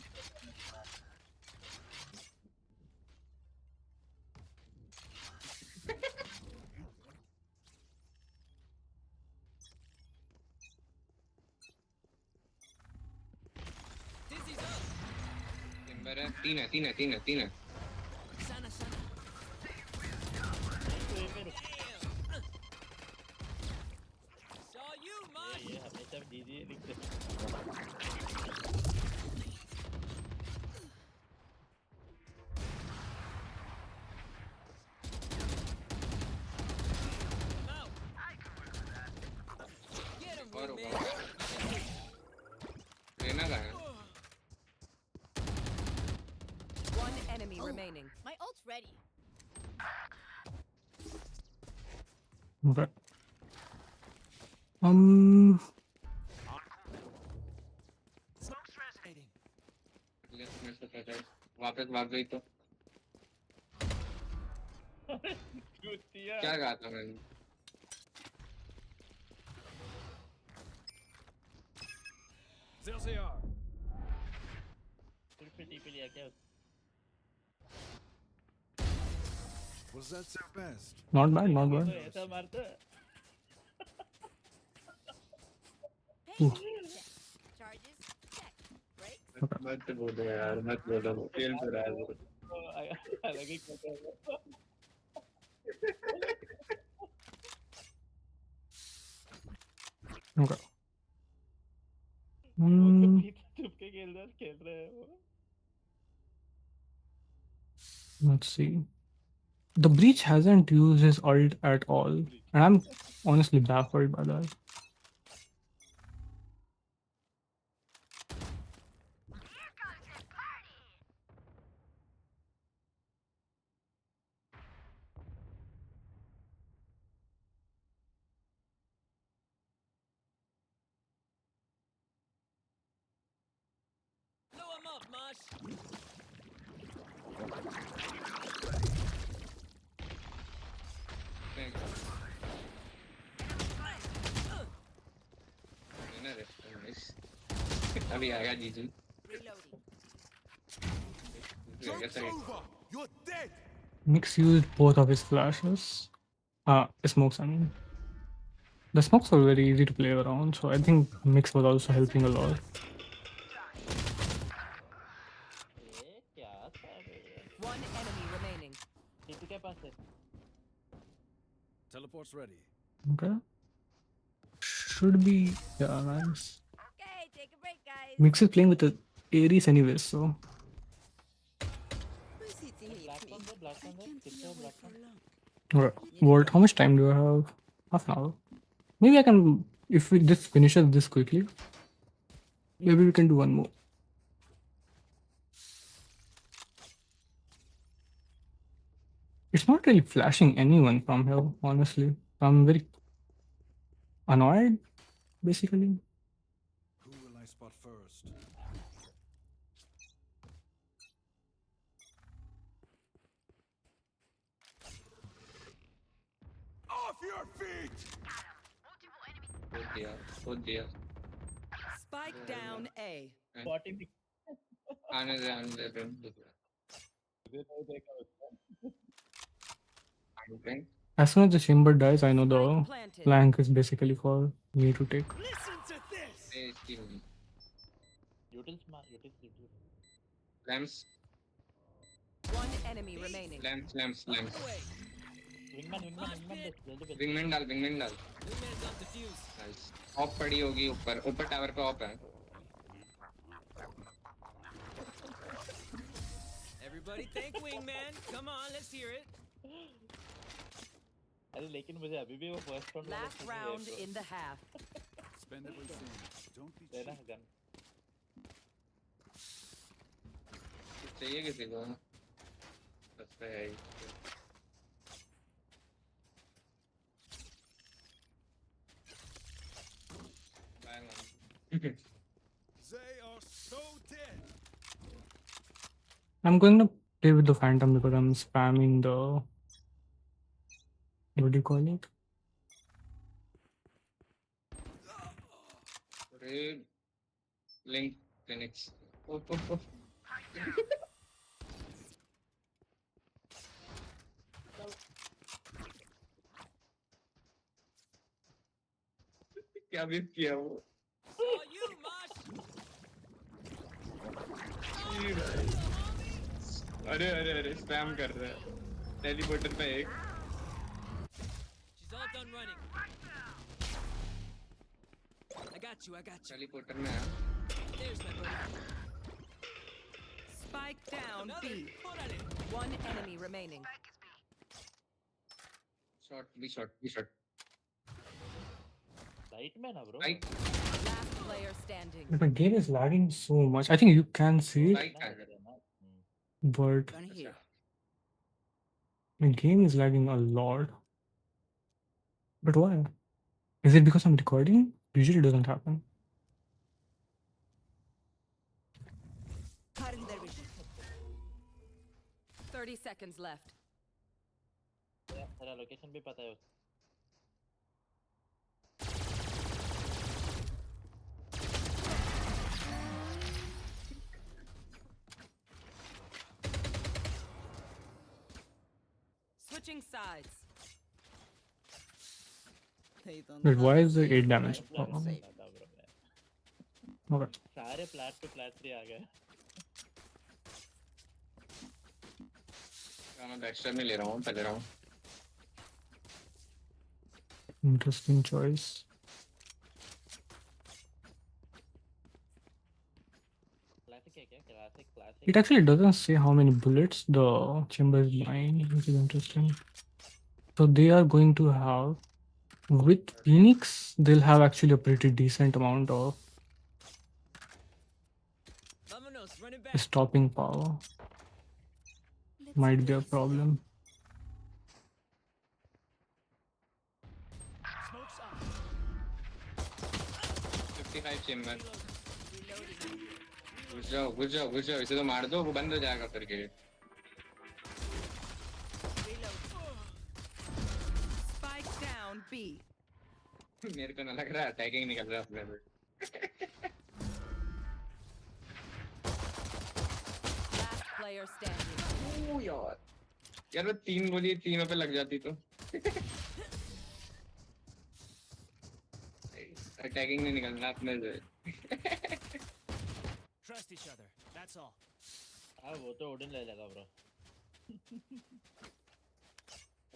Dizzy's up. टिम्बर है, तीन है। Sana, sana. Damn. Saw you, man. ये हमेशा डीजे लिखते हैं। I'm out. Get him, और wingman. होगा लेना का है। One enemy remaining. My ult's ready. Okay. वापस भाग गई तो चूतिया। क्या कहा था मैंने? There they are. फिर टीपी लिया क्या? Was that their best? Not bad, not तो bad. ऐसा मारता है। Hey, check. Charges, check. Brakes, मत बोलो यार, मत बोलो, खेल तो रहा है वो। तो अलग ही करता है वो। Okay. वो तो चुप के खेल रहे हैं वो। Let's see. The breach hasn't used his ult at all, and I'm honestly baffled by that. Blow him up, Mosh. अभी आएगा जीजू। reloading. Joke's over. You're dead. Mix used both of his flashes. Smokes, I mean. The smokes were very easy to play around, so I think Mix was also helping a lot. ये क्या कर रहे हैं? One enemy remaining. TP के पास है। Teleport's ready. Okay. Should be, yeah, nice. Okay, take a break, guys. Mix is playing with the Ares anyways, so. Who's hitting me? Black one दे, black one दे, किसका black one? Okay. What? How much time do I have? Half an hour. Maybe I can, if we just finishes this quickly, maybe we can do one more. It's not really flashing anyone from here, honestly. I'm very annoyed, basically. Who will I spot first? Off your feet! खोद दिया। Spike down A. 40 भी आने दे। नहीं देखा उसका। As soon as the chamber dies, I know the Spike planted. flank is basically for me to take. Listen to this. यूटिल्स लैम्स One enemy remaining. लैम्स Away. विंगमैन दे जल्दी बे। विंगमैन डाल। Wingman's on defuse. Nice. Of पड़ी होगी ऊपर टावर पे ऑफ है। Everybody thank Wingman. Come on, let's hear it. अरे लेकिन मुझे अभी भी वो first round Last round in the half. Spend everything. Don't be देना cheap. गन। चाहिए किसी को? बस है ही। They are so dead. I'm going to play with the Phantom because I'm spamming the, what do you call it? अरे link Linux क्या miss किया वो All you, Mosh. अरे अरे अरे स्पैम कर रहा है टेलीपोर्टर पे एक She's all done running. I got you. Teleporter में है There's my buddy. Spike down Another. B. Órale. One enemy remaining. Shot भी शॉट साइट में ना bro right Last player standing. My game is lagging so much. I think you can see it, right ना है इधर है ना but Gun here. my game is lagging a lot. But why? Is it because I'm recording? Usually it doesn't happen. Cutting their vision. 30 seconds left. तेरा location भी पता है उसको Switching sides. They don't Wait, why have is the to 8 damage? fight for safe. पता bro मैं Okay. सारे plate to plate 3 आ गए मैं बैकस्टैब में ले रहा हूँ पहले राउंड Interesting choice. क्लासिक है क्या classic It actually doesn't say how many bullets the chamber is buying, which is interesting. So they are going to have, with Phoenix, they'll have actually a pretty decent amount of Vámonos. Running back. stopping power. Let's Might be a play problem. Smoke's up. 55 chamber Reloading. घुस जाओ इसे तो मार दो वो बंद हो जाएगा फिर के Reloading. Spike down B. मेरे को ना लग रहा है अटैकिंग निकल रहा है अपने में Last player standing. ओ यार वो 3 गोली तीनों पे लग जाती तो अटैकिंग नहीं निकलना अपने से Trust each other. That's all. हाँ वो तो ओडिन ले लेगा ब्रो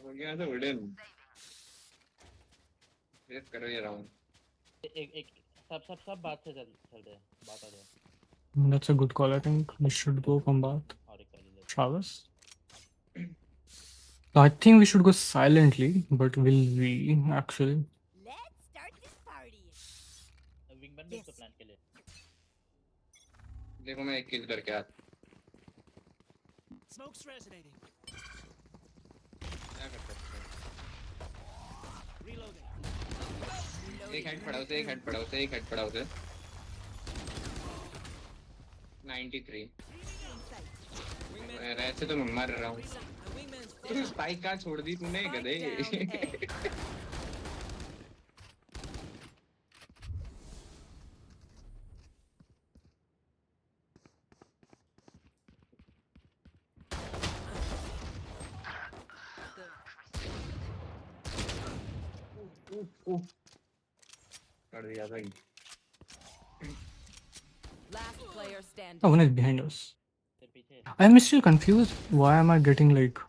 हो गया तो उड़न रेस करो ये राउंड एक सब बात से चलते हैं बात आ जाए That's a good call. I think we should go combat. और एक कर ले Travis. I think we should go silently, but will we actually? Let's start this party. Wingman भी Yes. तो प्लान के लिए देखो मैं एक किल करके आता Smoke's resonating. क्या कर सकते Reloading. हैं एक हेड पड़ा उसे 93 Wingman. ऐसे तो मैं मर रहा हूँ My wingman's तू स्पाइक कहाँ छोड़ दी तूने Spike गधे down A. कर दिया भाई Last player standing. Oh, one is behind us. फिर पीछे I'm still confused. Why am I getting like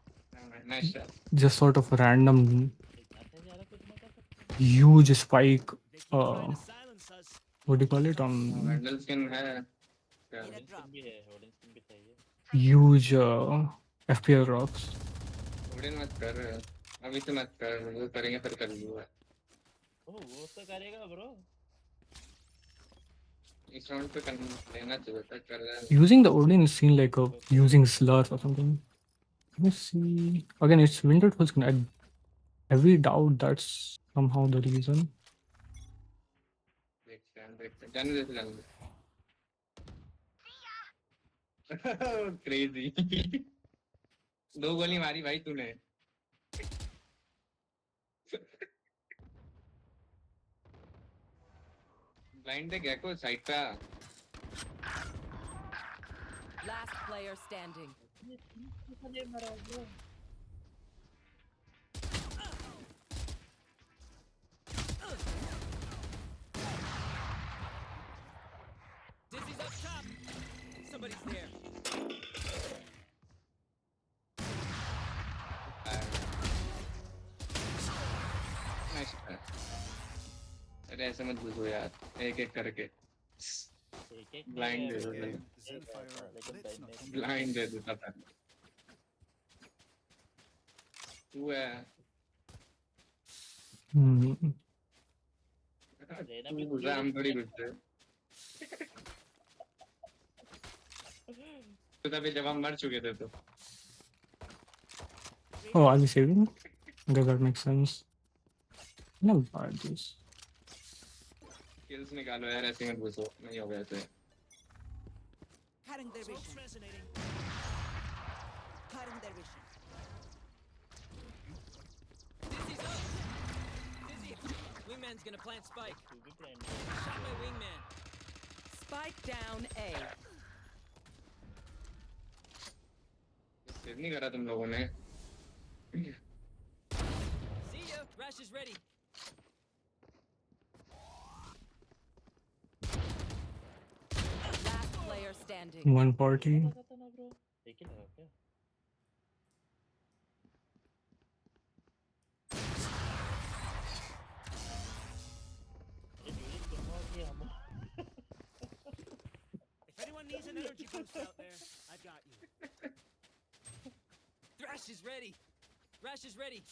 nice shot just sort of random इतना से ज्यादा कुछ नहीं कर सकते huge spike? They keep trying to silence us. What do you call it? Vandal skin है क्या Need a Odin drop. Skin भी है ओडिन स्किन भी चाहिए Huge FPL rocks. उड़न मत कर अभी तो मत कर वो करेंगे फिर कर लूँगा ओह वो तो करेगा ब्रो इस राउंड पे कर लेना चाहिए था कर रहा है Using the Odin is seen like a using slurs or something. Let me see. Again, it's windowed full screen. I really doubt that's somehow the reason. देख रहे हैं देखते हैं, जाने दे जाने दे। क्रेजी। 2 गोली मारी भाई तूने। ब्लाइंड है गैको साइड पे आ। Last player standing. Dizzy's up top. Somebody's there. Nice. अरे ऐसे मत घुसो यार, एक एक करके एक एक ब्लाइंड दे दो Again, जल्दी। Zenfire, लेकिन let's not टाइम ब्लाइंड दे दो पता नहीं। तू है। Hmm. लेना तू भी घुसा हम थोड़ी घुसते। तो तभी जब हम मर चुके थे तो। Oh, are we saving? Okay, that makes sense. No, bad this. Skills निकालो यार, ऐसे मत घुसो, नहीं होगा ऐसे। Cutting their Smoke's vision. resonating. Cutting their vision. Dizzy's up. Dizzy. Wingman's gonna plant spike. तू भी plan Shot my wingman. Spike down A. Save नहीं करा तुम लोगों ने। See ya. Rash is ready. Last player standing. 140. लगा था ना ब्रो एक ही लगा क्या अरे म्यूजिक सुनना कि हम If anyone needs an energy boost out there, I got you. Thrash is ready. Rash is ready.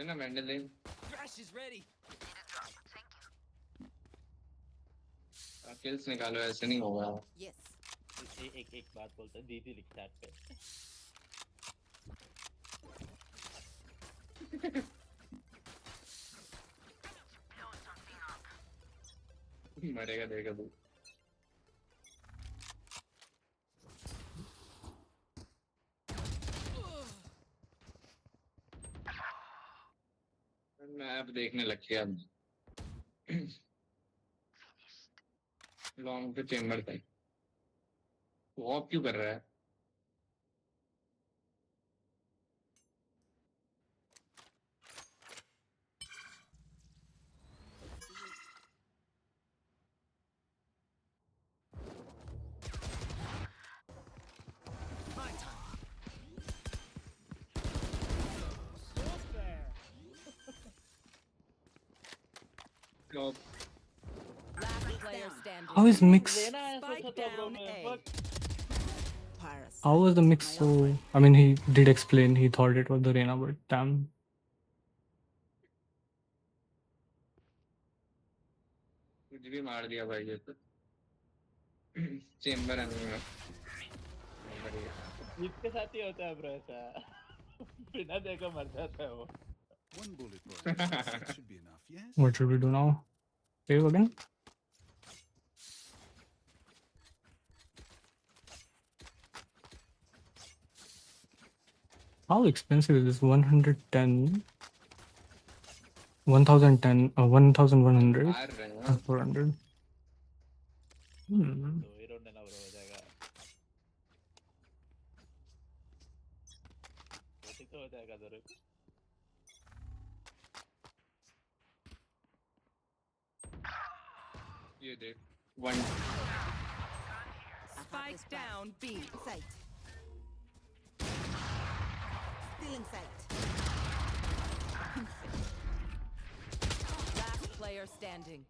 ना मैंडलिन। Thrash is ready. स्किल्स निकालो, ऐसे नहीं होगा। Yes. एक बात बोलता है दीदी लिख चैट पे मरेगा देगा तू। मैं अब देखने लग गया। लॉन्ग पे चेम्बर तक वॉक क्यों कर रहा है? My time. Smoke there. तो Last player standing. How is mix? लेना ऐसा Spike था ब्रो down मैं A. fuck Parasite. How was the mix My so? offering. I mean, he did explain he thought it was the Reyna, but damn. कुछ भी मार दिया भाई ये तो। चेम्बर है नहीं। जीत के साथ ही होता है ब्रो ऐसा बिना देखो मर जाता है वो one bullet point. That should be enough, yes? What should we do now? Save again? How expensive is this? 110. 1010. 1100. मार रहे हैं। 400. Hmm. तो हीरो ने ना ब्रो हो जाएगा तो हो जाएगा जरूर ये देख। One. Spike down B. Sight. Still in sight. Last player standing.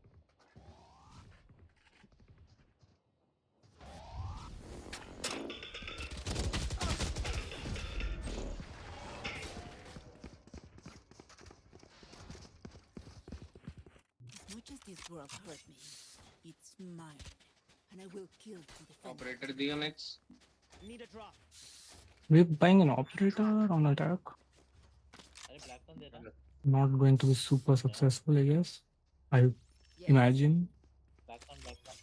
As much as this world hurt me, it's mine. And I will kill to defend it. Operator दिया max. Need a drop. We're buying an operator on attack. अरे black कौन दे रहा Not going to be super successful, I guess. I Yes. imagine. Black one, black one.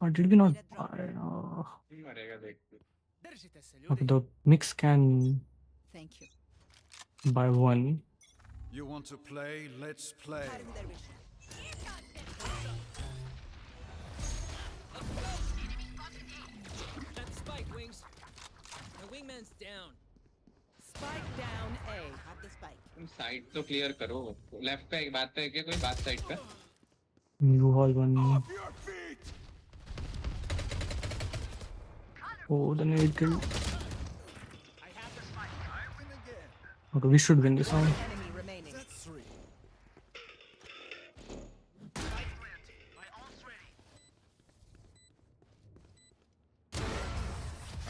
Or did we not Need a drop. buy? मरेगा देख तू। Держите се, Okay, люди. the mix can Thank you. buy one. You want to play? Let's play. Cutting their vision. Got the spike, Wings. My wingman's down. Spike down A. Have the spike. तुम side तो clear करो। Left पे एक बात है कि कोई बात साइड पे। New hall one. Off your feet! Oh, the nade kill. I have the spike. And again. Okay, we should win this One round. enemy remaining. That's three. Spike planted. My ult's ready.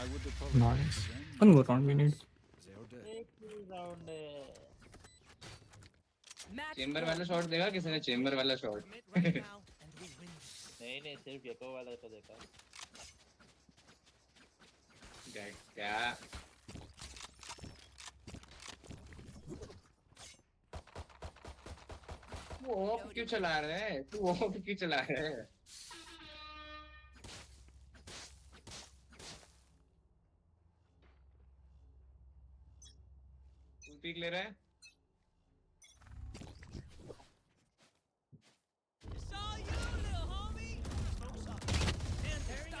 I would apologize Nice. to them. One more round we need. They're dead. एक ही round है. Match chamber point. वाला shot देगा किसी ने chamber वाला shot. Commit right now, and we win. नहीं सिर्फ gecko वाला को देखा. क्या? वो ऑफ क्यों चला रहे हैं? तू ऑफ क्यों चला रहे है? तू पीक ले रहा है? It's all you, little homie. Smoke's up. And there you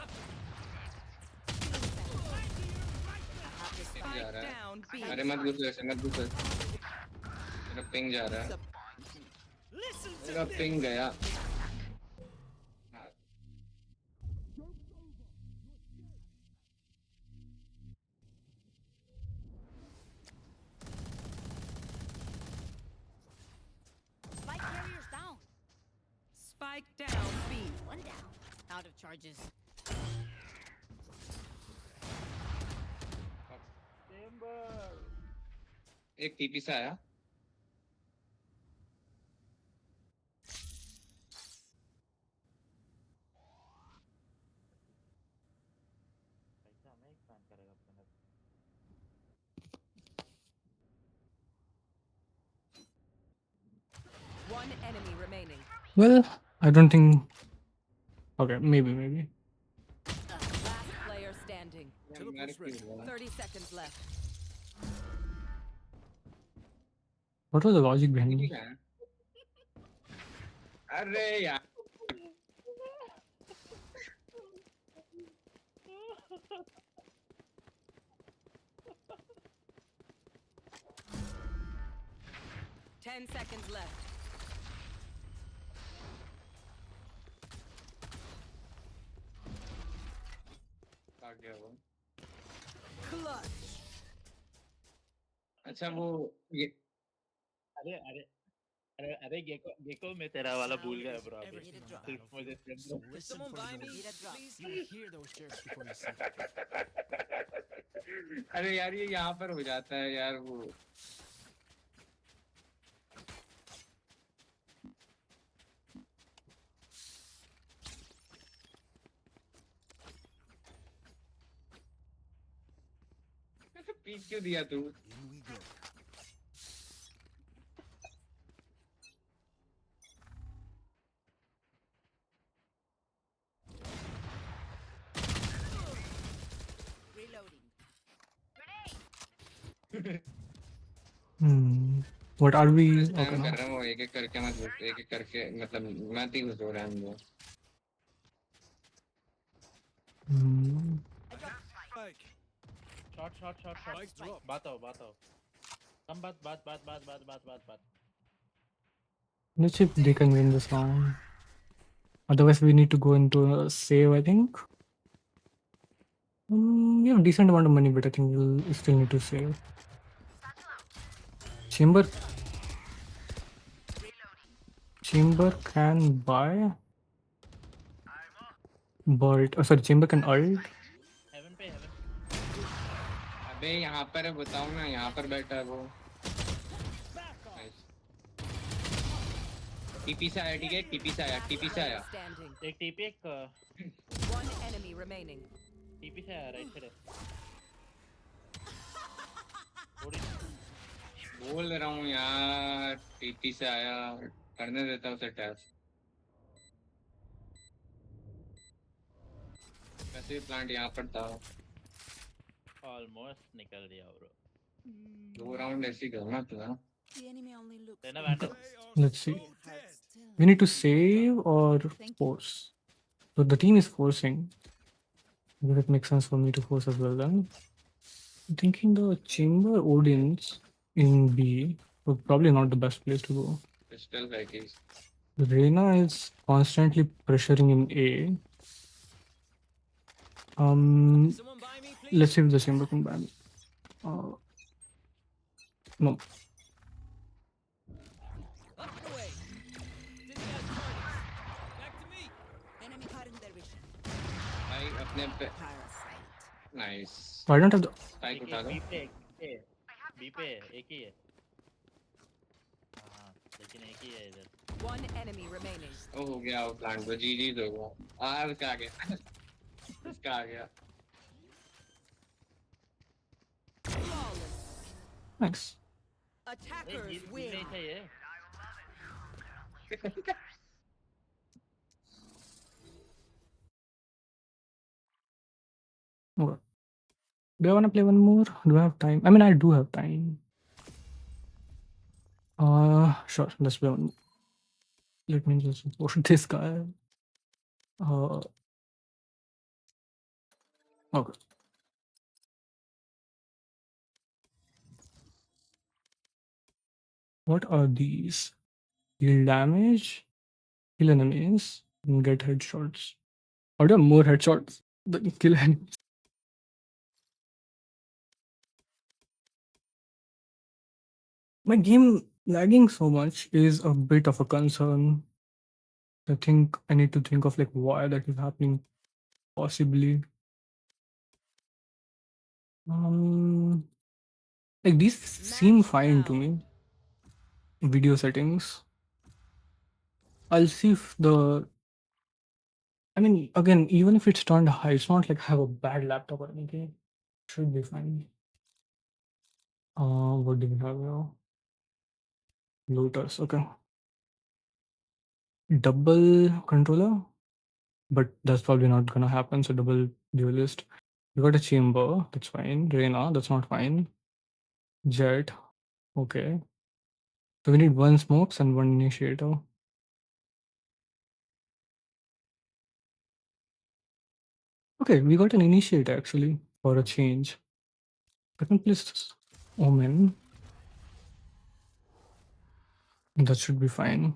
ping जा रहा है। Down B. अरे मत घुस ऐसे मत घुस। मेरा पिंग जा रहा है। Listen to मेरा this. पिंग गया। Spike carriers down. Spike down B. One down. Out of charges. Chamber. एक टीपी से आया। ऐसा हमें एक plan करेगा अपने घर. One enemy remaining. Well, I don't think. Okay, maybe. Last player standing. मेरे क्यों हुआ? 30 seconds left. What was the logic behind ठीक it? है। अरे यार। 10 seconds left. आ गया वो। Clutch. अच्छा वो ये अरे अरे अरे अरे गेको गेको मैं तेरा वाला भूल गया ब्रो. Everything on the सिर्फ मुझे battlefield. Chamber. So listen Someone for buy the me, lyrics. Need a drop. please. You will hear those jerks before you see them. अरे यार ये यहाँ पर हो जाता है यार वो। ऐसे पीक क्यों दिया तू? In we go. Reloading. What are we? मैं Okay, कर now. रहा हूँ एक एक करके मत घुस एक एक करके मतलब मत ही घुस हो रहा है हम लोग। Spike. Short. Spike drop. बात आओ. कम बात. Let's see if they can win this round. Otherwise, we need to go into a save, I think. We have a decent amount of money, but I think we'll still need to save. Chamber can buy. But sorry, Chamber can ult. Heaven पे heaven. अबे यहाँ पर है बताओ ना यहाँ पर बैठा है वो। टीपी से आया ठीक है टीपी से आया Player standing. एक टीपी एक One enemy remaining. टीपी से आया राइट साइड. थोड़ी बोल रहा हूँ यार टीपी से आया करने देता उसे टैप। वैसे भी प्लांट यहाँ पर था। ऑलमोस्ट निकल दिया ब्रो। 2 राउंड ऐसे ही करना था। The enemy only looks Then a for vandal. ghosts. Let's see. Their hearts still We need to beat. save or Thank you. force. So the team is forcing. Would it make sense for me to force as well then? I'm thinking the chamber Odins in B were probably not the best place to go. Pistol package. Reina is constantly pressuring in A. Someone buy me, please. Let's see if the chamber can ban. No. Up and away. Dizzy has targets. Back to me. Enemy caught in their vision. भाई अपने पे Parasite. Nice. I don't have the. Spike उठा लो। B पे B पे एक ही है। हाँ लेकिन एक ही है इधर। One enemy remaining. ओ हो गया वो प्लांट तो जी तो हुआ। इसका आ गया। इसका आ गया। Flawless. Nice. Attackers जीत win. नहीं चाहिए। Okay. Do I want to play one more? Do I have time? I mean, I do have time. Sure. Let's play one more. Let me just push this guy. Okay. What are these? Deal damage, kill enemies, and get headshots. How do I have more headshots than kill enemies? My game lagging so much is a bit of a concern. I think I need to think of like why that is happening, possibly. Like these seem Match fine to found. me. Video settings. I'll see if the. I mean, again, even if it's turned high, it's not like I have a bad laptop or anything. Should be fine. What do we have now? Looters, okay. Double controller, but that's probably not gonna happen. So double duelist. We got a chamber, that's fine. Reina, that's not fine. Jet, okay. So we need 1 smokes and 1 initiator. Okay, we got an initiator actually for a change. I can place Omen. That should be fine.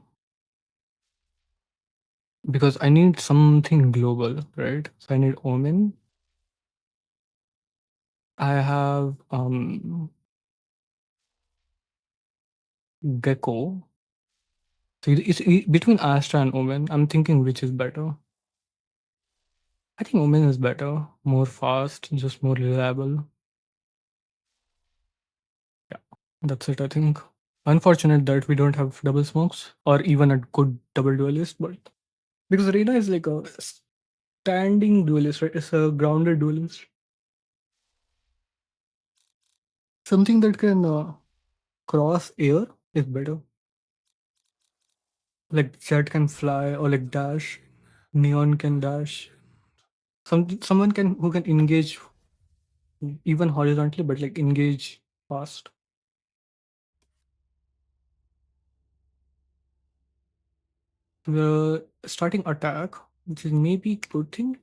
Because I need something global, right? So I need Omen. I have Gecko. So it's between Astra and Omen. I'm thinking which is better. I think Omen is better, more fast, just more reliable. Yeah, that's it, I think. Unfortunate that we don't have double smokes or even a good double duelist, but because Reina is like a standing duelist, right? It's a grounded duelist. Something that can cross air is better. Like Jet can fly or like dash. Neon can dash. Someone can who can engage even horizontally, but like engage fast. We're starting attack, which is maybe good thing.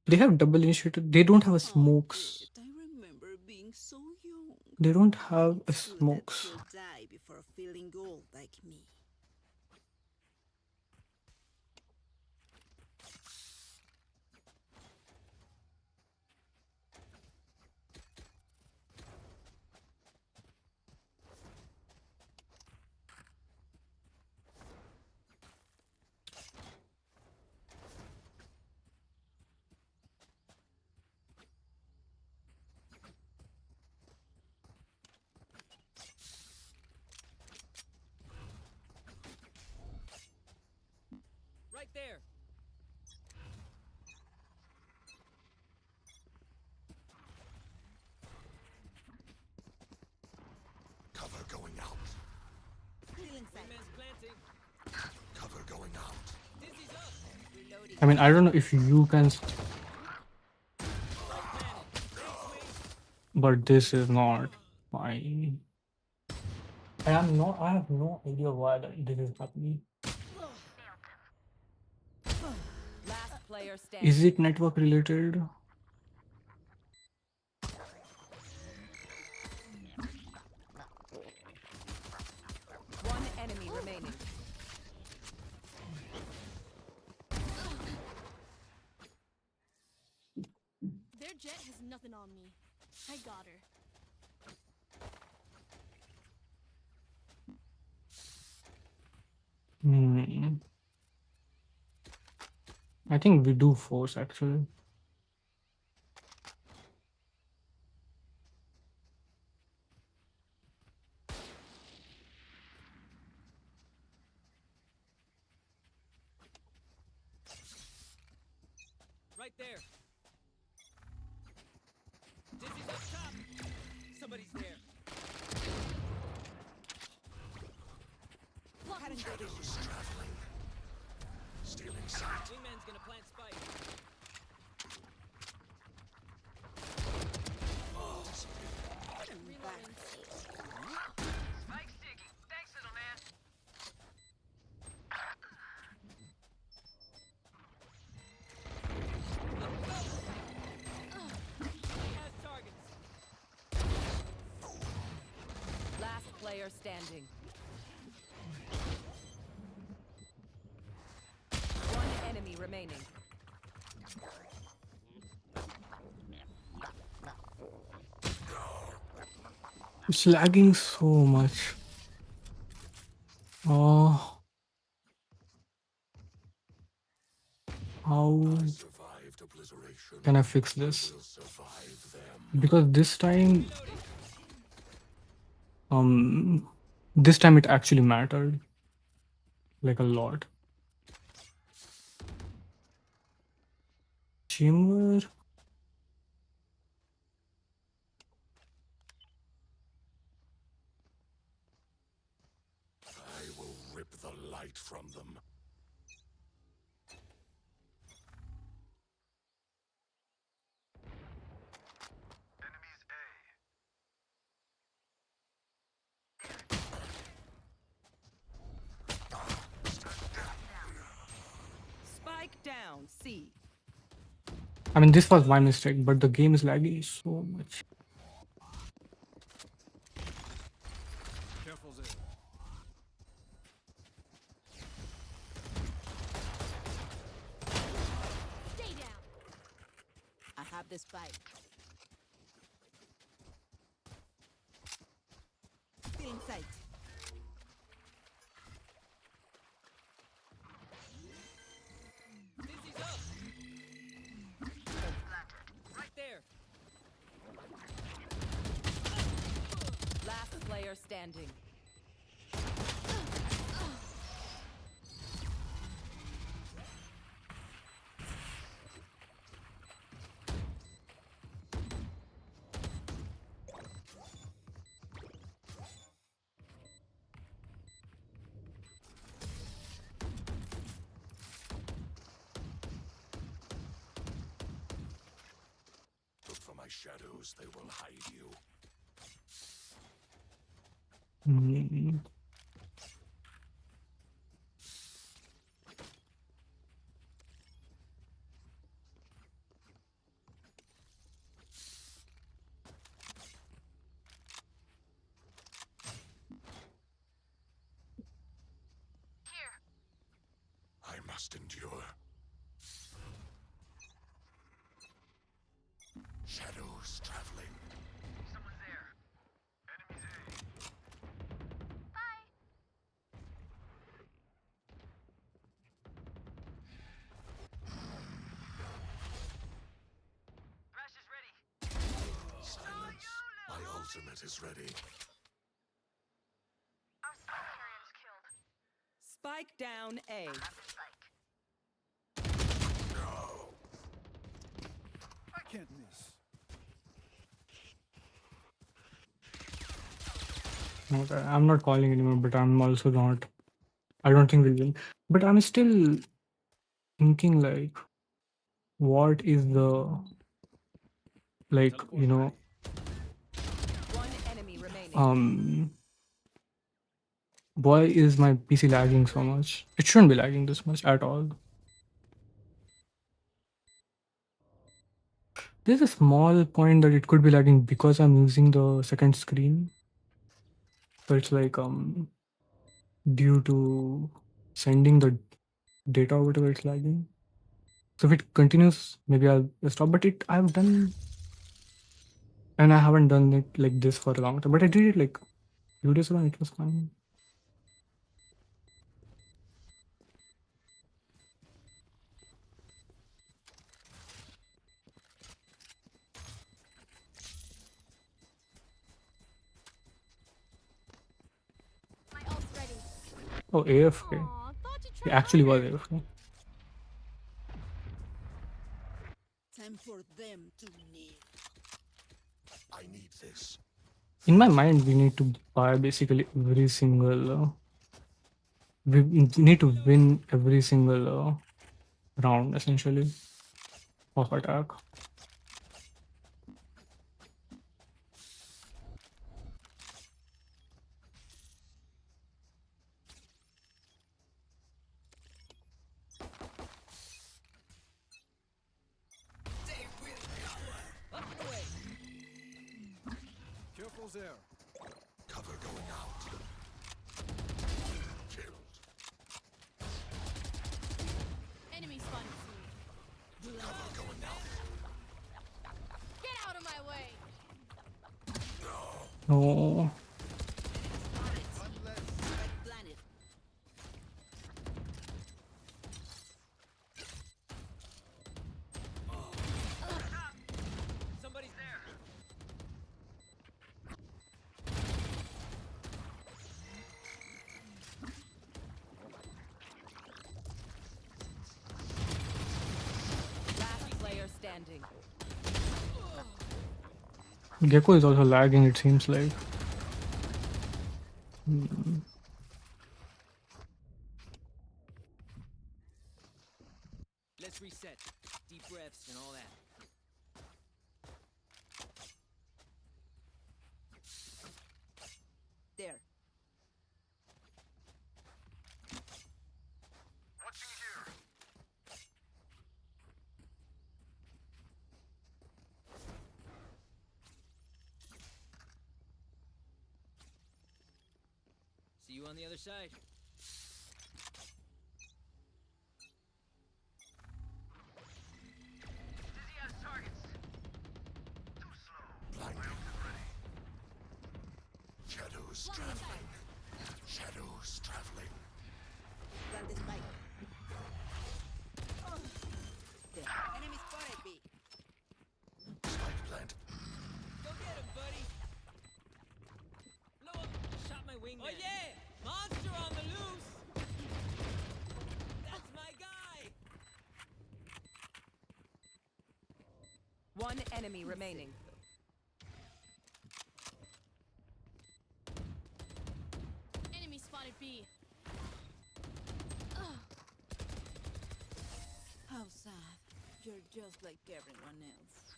They have double initiative. They don't have a smokes. I remember being so young. They don't have a It's true that smokes. you'll die before feeling old like me. I mean, I don't know if you can, but this is not fine. And I'm not. I have no idea why this is happening. Last player Is standing. it network related? One enemy remaining. Their jet has nothing on me. I got her. Hmm. I think we do force actually. Right there. Dizzy's up top. Somebody's there. Wingman's gonna plant spike. Reloading. He has targets. Last player standing. One enemy remaining. It's lagging so much. Oh, how can I fix this? Because this time it actually mattered, like a lot. Chamber. I will rip the light from them. Spike down. C. I mean, this was my mistake, but the game is lagging so much. Careful there. Stay down. I have this bike. Still in sight. Dizzy's up. Right there. Last player standing. Look for my shadows, they will hide you. Hmm. I must endure. Shadows traveling. Silence. My ultimate is ready. Spike down. A. No. I can't miss. Okay, I'm not calling anymore, but I'm also not. I don't think we'll win. But I'm still thinking like, what is the like One enemy remaining. why is my PC lagging so much? It shouldn't be lagging this much at all. There's a small point that it could be lagging because I'm using the second screen. So it's like due to sending the data or whatever, it's lagging. So if it continues, maybe I'll stop. But I've done, and I haven't done it like this for a long time. But I did it like few days ago and it was fine. My ult's ready. Oh, AFK. Aw, thought you He tried actually was harder. AFK. Time for them to kneel. I need this. In my mind, we need to buy basically every single. We need to win every single round essentially of attack. Up and away. Careful there. Cover going out. Killed. Enemy spotted C. Cover going out. Get out of my way. No. Spike planet. Somebody's there. Last player standing. Gecko is also lagging, it seems like. Let's reset. Deep breaths and all that. There. See you on the other side. Blinding. Shadows traveling. Shadows traveling. Plant the spike. There. Enemy spotted B. Spike plant. Go get him, buddy. Blow up. Shot my wingman. Oh yeah! Monster on the loose. That's my guy. One enemy remaining. Enemy spotted B. How sad. You're just like everyone else.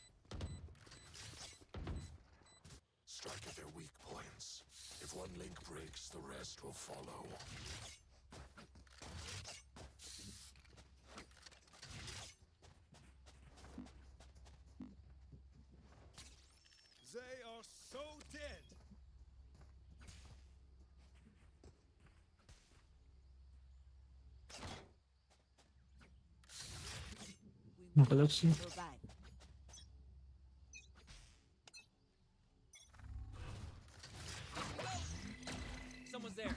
Strike at their weak points. If one link breaks, the rest will follow. They are so dead. We Okay, let's see. survive. Someone's there.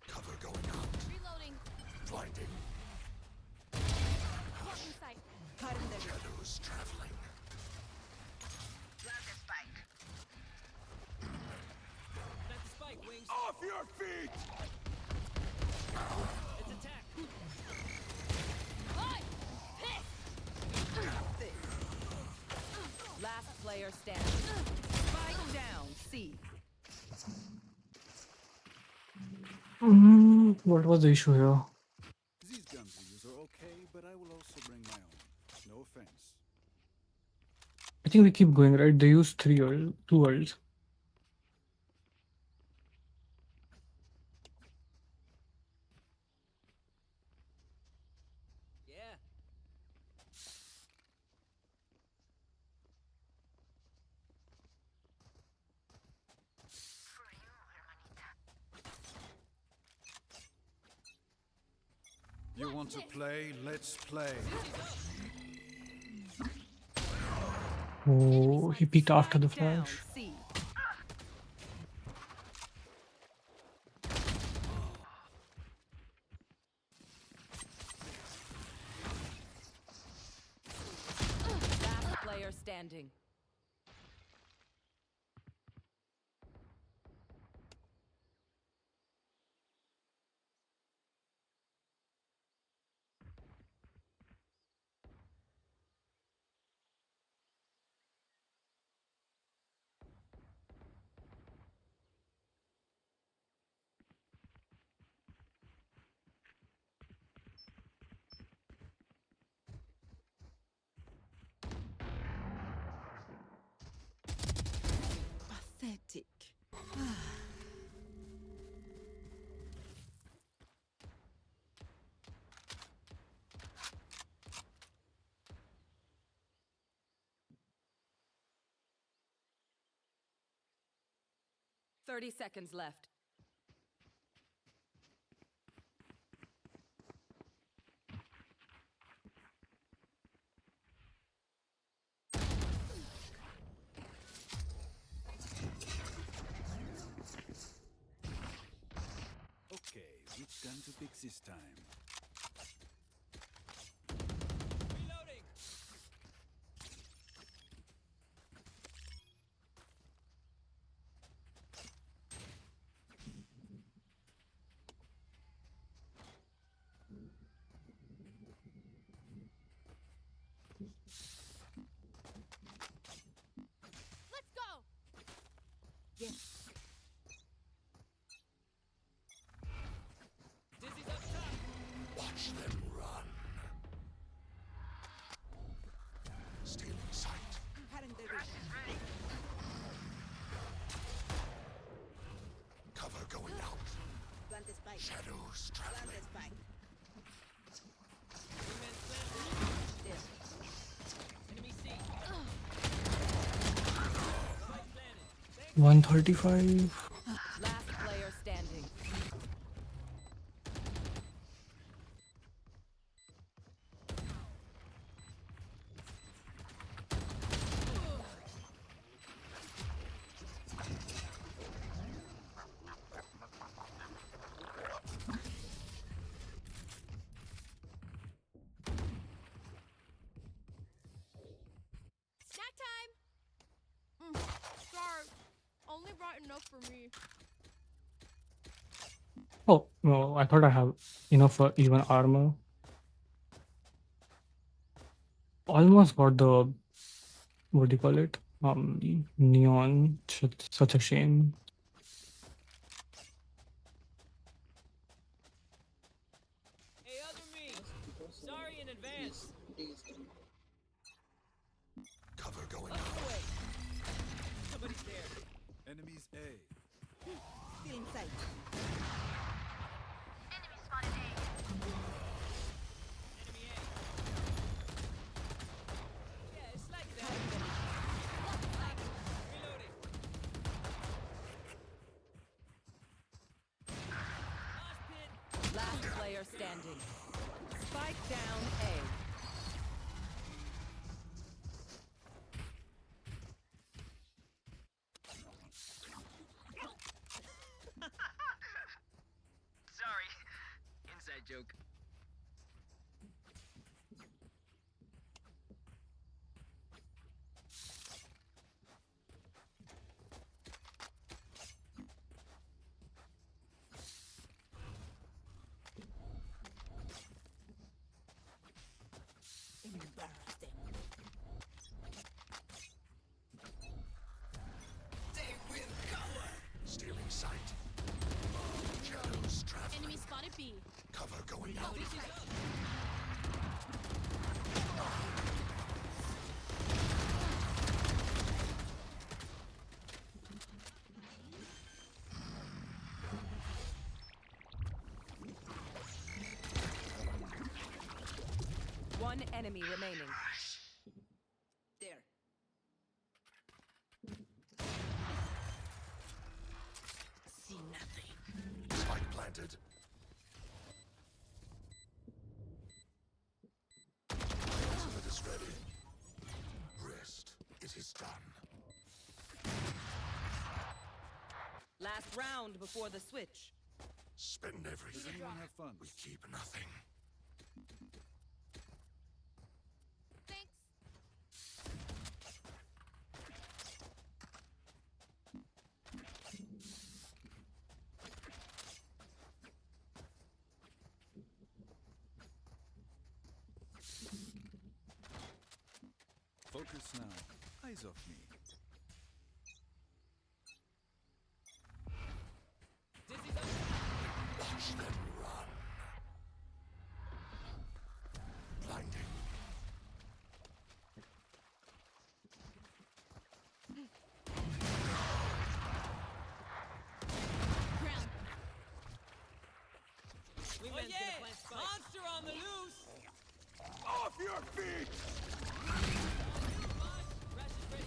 Cover going out. Reloading. Blinding. Blocking sight. Cut him there. Shadows traveling. Plant the spike, wings. Off your feet! It's attack. Hi! Pissed! Last player standing. Spike down. C. What was the issue here? I think we keep going, right? They use 2 worlds. Yeah. You want to play? Let's play. Oh, he peeked after the Spike down flash. C. Last player standing. Pathetic. 30 seconds left. Okay, which gun to pick this time? Reloading. Let's go. Dizzy's up top. Watch them run. Stealing sight. Cutting the vision. Cover going out. Plant the spike. Shadows Plant traveling. the spike. Wingman slammed. Enemy C. Spike planted. 135. Last player standing. Snack time. Sorry. Only brought enough for me. Oh, no, I thought I have enough for even armor. Almost got the, what do you call it? Neon. Such a shame. Hey, other me. Sorry in advance. Cover going Up out. the way. Somebody's there. Enemies A. Still inside. Enemy A. Yeah, it's like that. Reloading. Last pit. Last player standing. Spike down A. Sorry. Inside joke. Embarrass them. Stealing sight. Shadows traveling. Enemy spotted B. Cover going out. One enemy remaining. There. See nothing. Spike planted. Ultimate is ready. Rest. It is done. Last round before the switch. Spend everything. Anyone have fun? We keep nothing. Thanks. Focus now. Eyes off me. Dizzy's up. Watch them run. Blinding. Ground. Wingman's gonna plant spike. Monster on the loose. Off your feet! Rush is ready.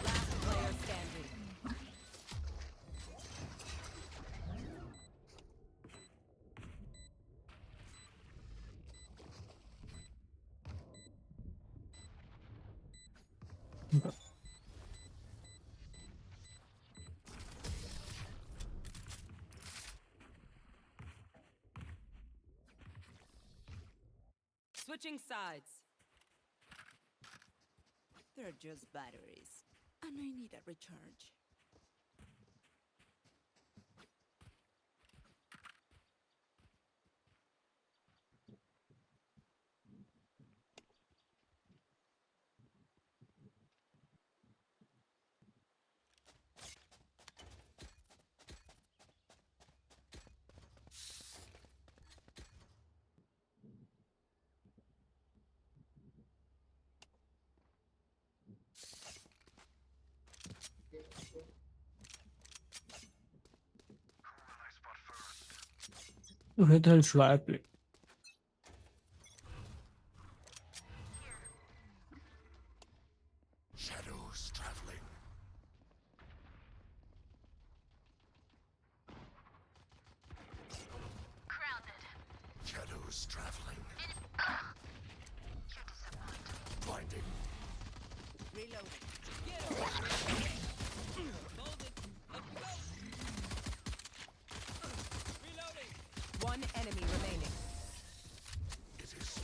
Last player standing. Switching sides. They're just batteries. And I need a recharge. Where the hell should I play? Shadows traveling. Shadows traveling. Blinding. Reloading. Hold it. Up we go. Reloading. One enemy remaining. It is finished.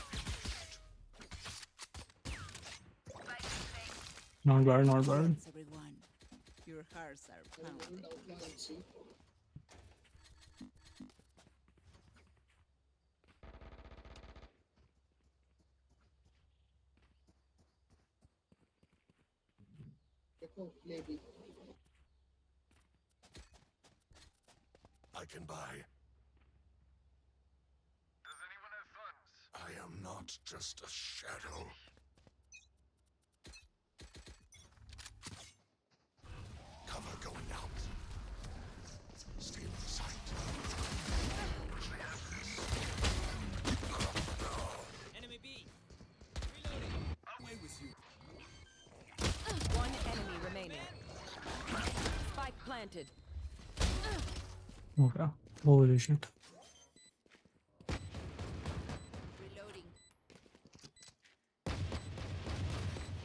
Not bad, not bad. Thanks, everyone. Your hearts are pounding. I can buy. Does anyone have funds? I am not just a shadow. Cover going out. Steal the sight. Enemy B. Reloading. Away with you. One enemy remaining. Spike planted. Okay. Holy shit. Reloading.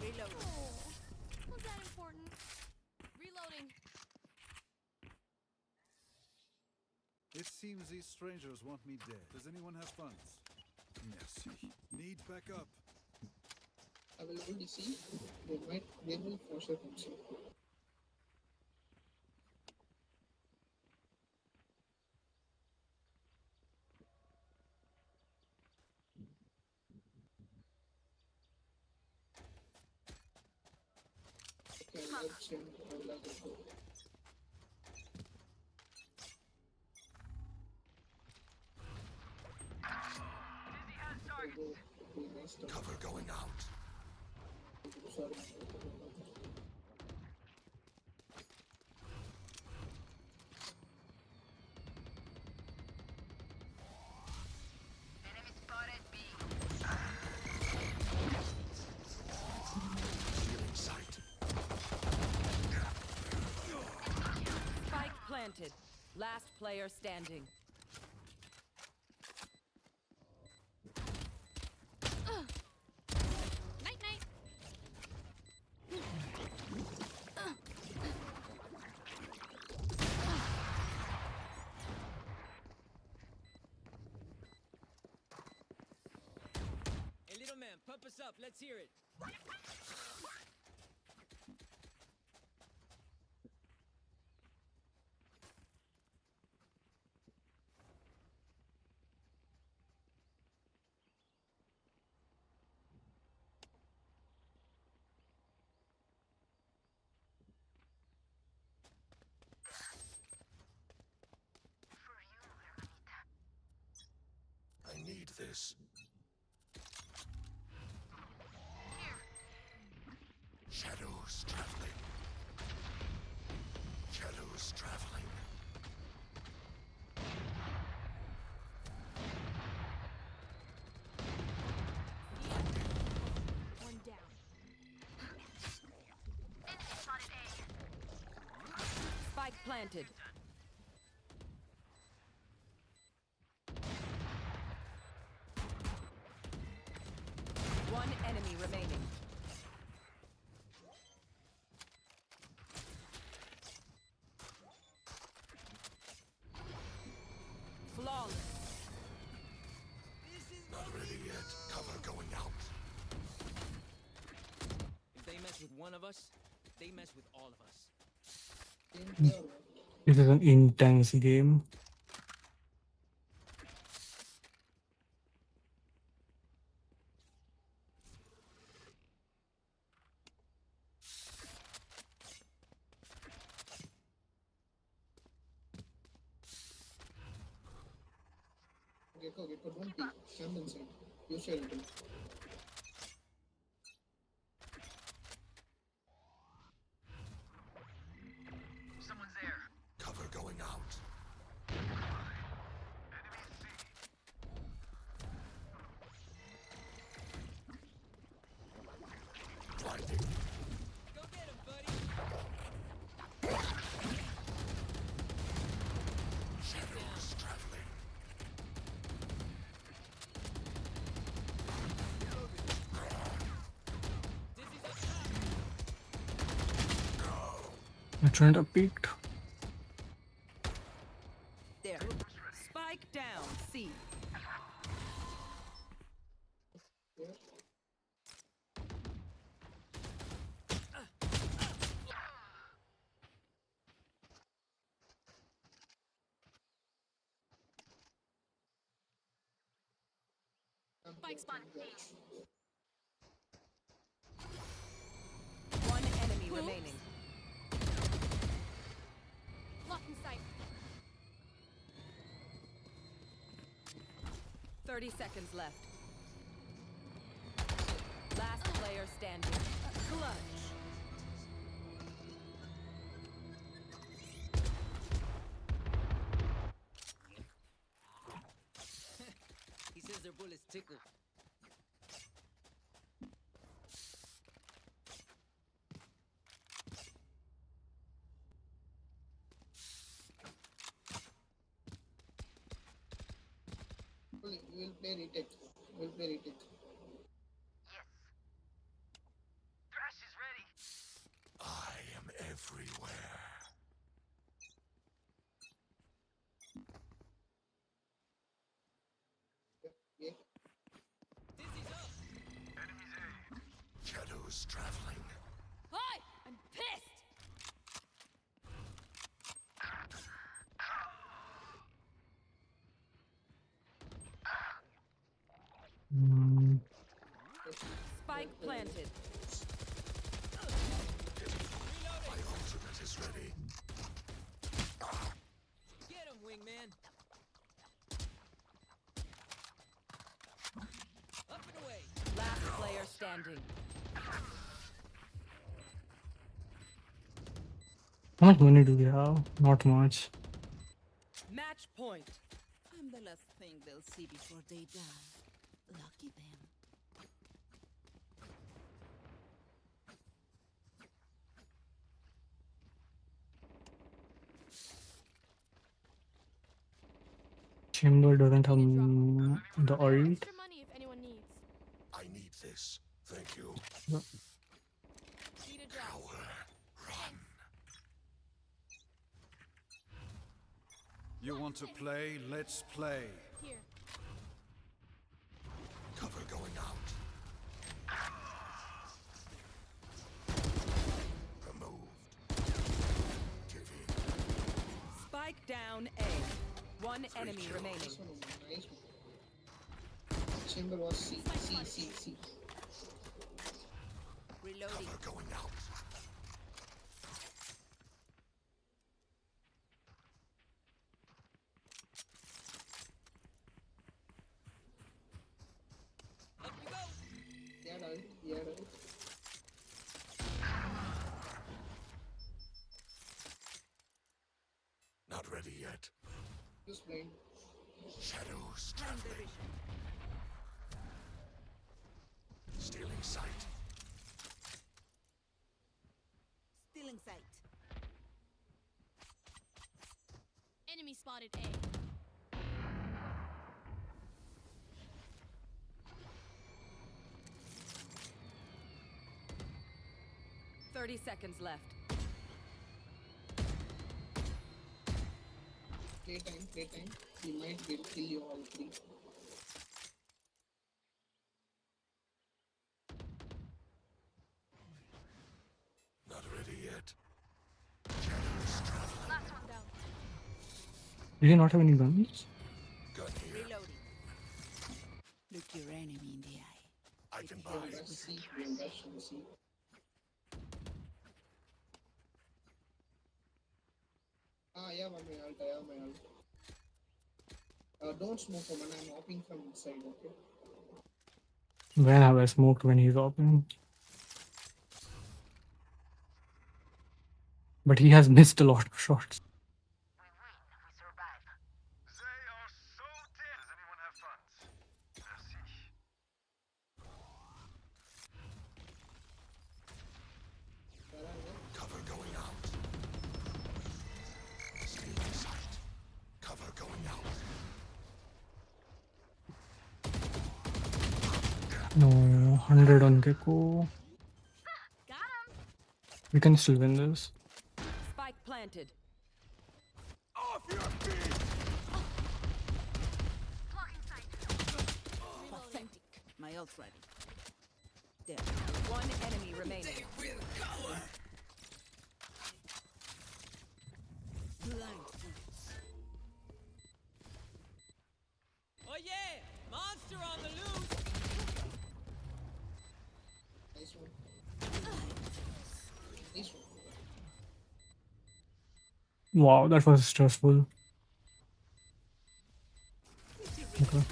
Reloading. Was that important? Reloading. It seems these strangers want me dead. Does anyone have funds? Merci. Need backup. Available DC. They will force it also. Okay, let's change. Cover going out. planted. Last player standing. Night night. Hey, little man, pump us up. Let's hear it. I need this. Shadows traveling. Shadows traveling. One down. Spike planted. One enemy remaining. Flawless. Not ready yet. Cover going out. If they mess with one of us, they mess with all of us. This is an intense game. Gecko, don't peek. Stand inside. Use your item. Cover going out. Blinding. Go get him, buddy. Shadows traveling. Dizzy's up top. I turned up peaked. There. Spike down. C. Spike spawn. One enemy remaining. Lock in sight. 30 seconds left. Last player standing. Clutch. He says their bullets tickle. We'll play retake. We'll play retake. I am everywhere. Yeah. Dizzy's up. Shadows traveling. Hi! I'm pissed! Mm, Spike planted. My ultimate is ready. Get him, wingman. Up and away. Last player standing. how much money do we have? Not much. Match point. I'm the last thing they'll see before they die. Lucky them. Chamber doesn't have Need a drop. the ult. Extra money if anyone needs. I need this. Thank you. Need a drop. Power. Run. You want to play? Let's play. Here. Cover going out. Removed. Giving. Spike down A. One enemy remaining. Nice one. Chamber was C. Reloading. Cover going out. Up you go. Yeah. Not ready yet. Just playing. Shadows traveling. Stealing sight. Still in sight. Enemy spotted A. 30 seconds left. Playtime. He might kill you all three. Not ready yet. Shadows traveling. Last one down. Did you not have any guns? Gun here. Reloading. Look your enemy in the eye. I can buy. C. Yeah, my ult. Don't smoke him, and I'm hopping from inside, okay? When have I smoked when he's open? But he has missed a lot of shots. Cover going out. Stealing sight. Cover going out. No, 100 on Gecko. Got him. We can still win this. Spike planted. Off your feet! Blocking sight. Reloading. Pathetic. My ult ready. There. One enemy remaining. Blind fools. Oh yeah! Monster on the loose! Nice one. Nice one. Wow, that was stressful. Okay.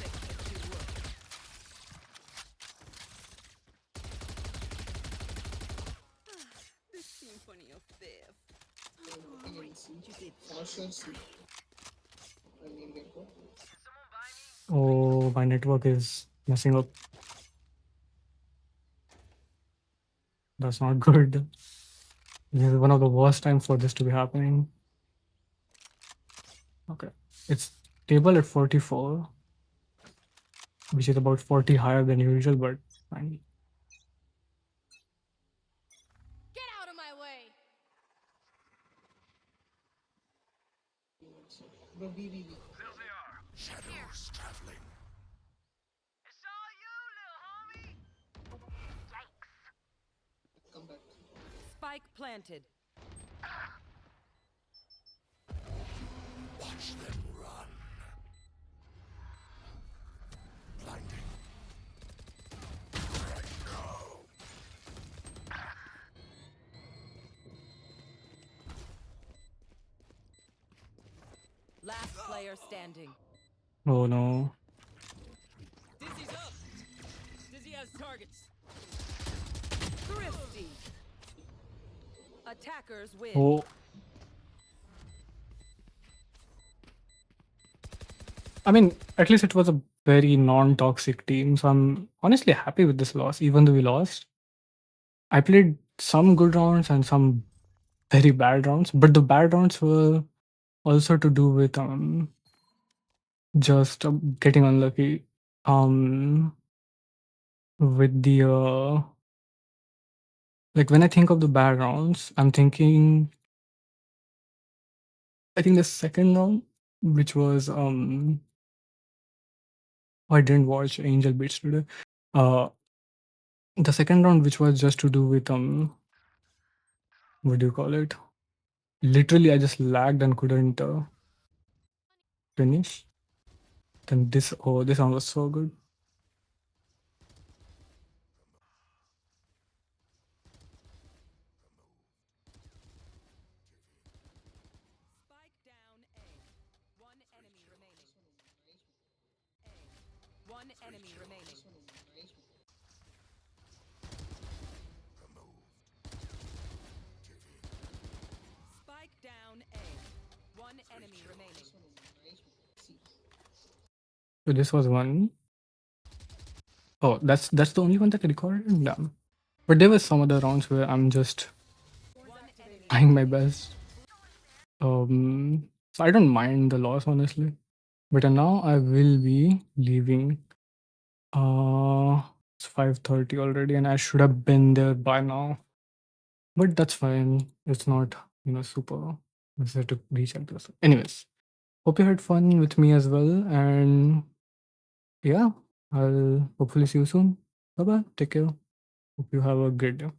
The symphony of death. You did. For sure, C. I mean, Gecko. Oh, my network is messing up. That's not good. This is one of the worst times for this to be happening. Okay. It's table at 44, which is about 40 higher than usual, but fine. Get out of my way. Bro, B. Shadows traveling. Come back. Spike planted. Watch them run. Blinding. Let go. Last player standing. Oh no. Dizzy's up! Dizzy has targets. Thrifty. Attackers win. Oh. I mean, at least it was a very non-toxic team, so I'm honestly happy with this loss, even though we lost. I played some good rounds and some very bad rounds, but the bad rounds were also to do with just getting unlucky with the like when I think of the bad rounds, I'm thinking I think the second round, which was I didn't watch Angel Beats today. Uh, the second round, which was just to do with what do you call it? Literally, I just lagged and couldn't finish. Then this round was so good. Spike down A. One enemy remaining. A. One enemy remaining. Spike down A. One enemy remaining. So this was one. Oh, that's the only one that I recorded. Damn. But there were some other rounds where I'm just One enemy trying my remaining. best. So I don't mind the loss honestly. But now I will be leaving. It's 5:30 already, and I should have been there by now. But that's fine. It's not super necessary to reach at this. Anyways, hope you had fun with me as well, and yeah, I'll hopefully see you soon. Bye bye. Take care. Hope you have a great day.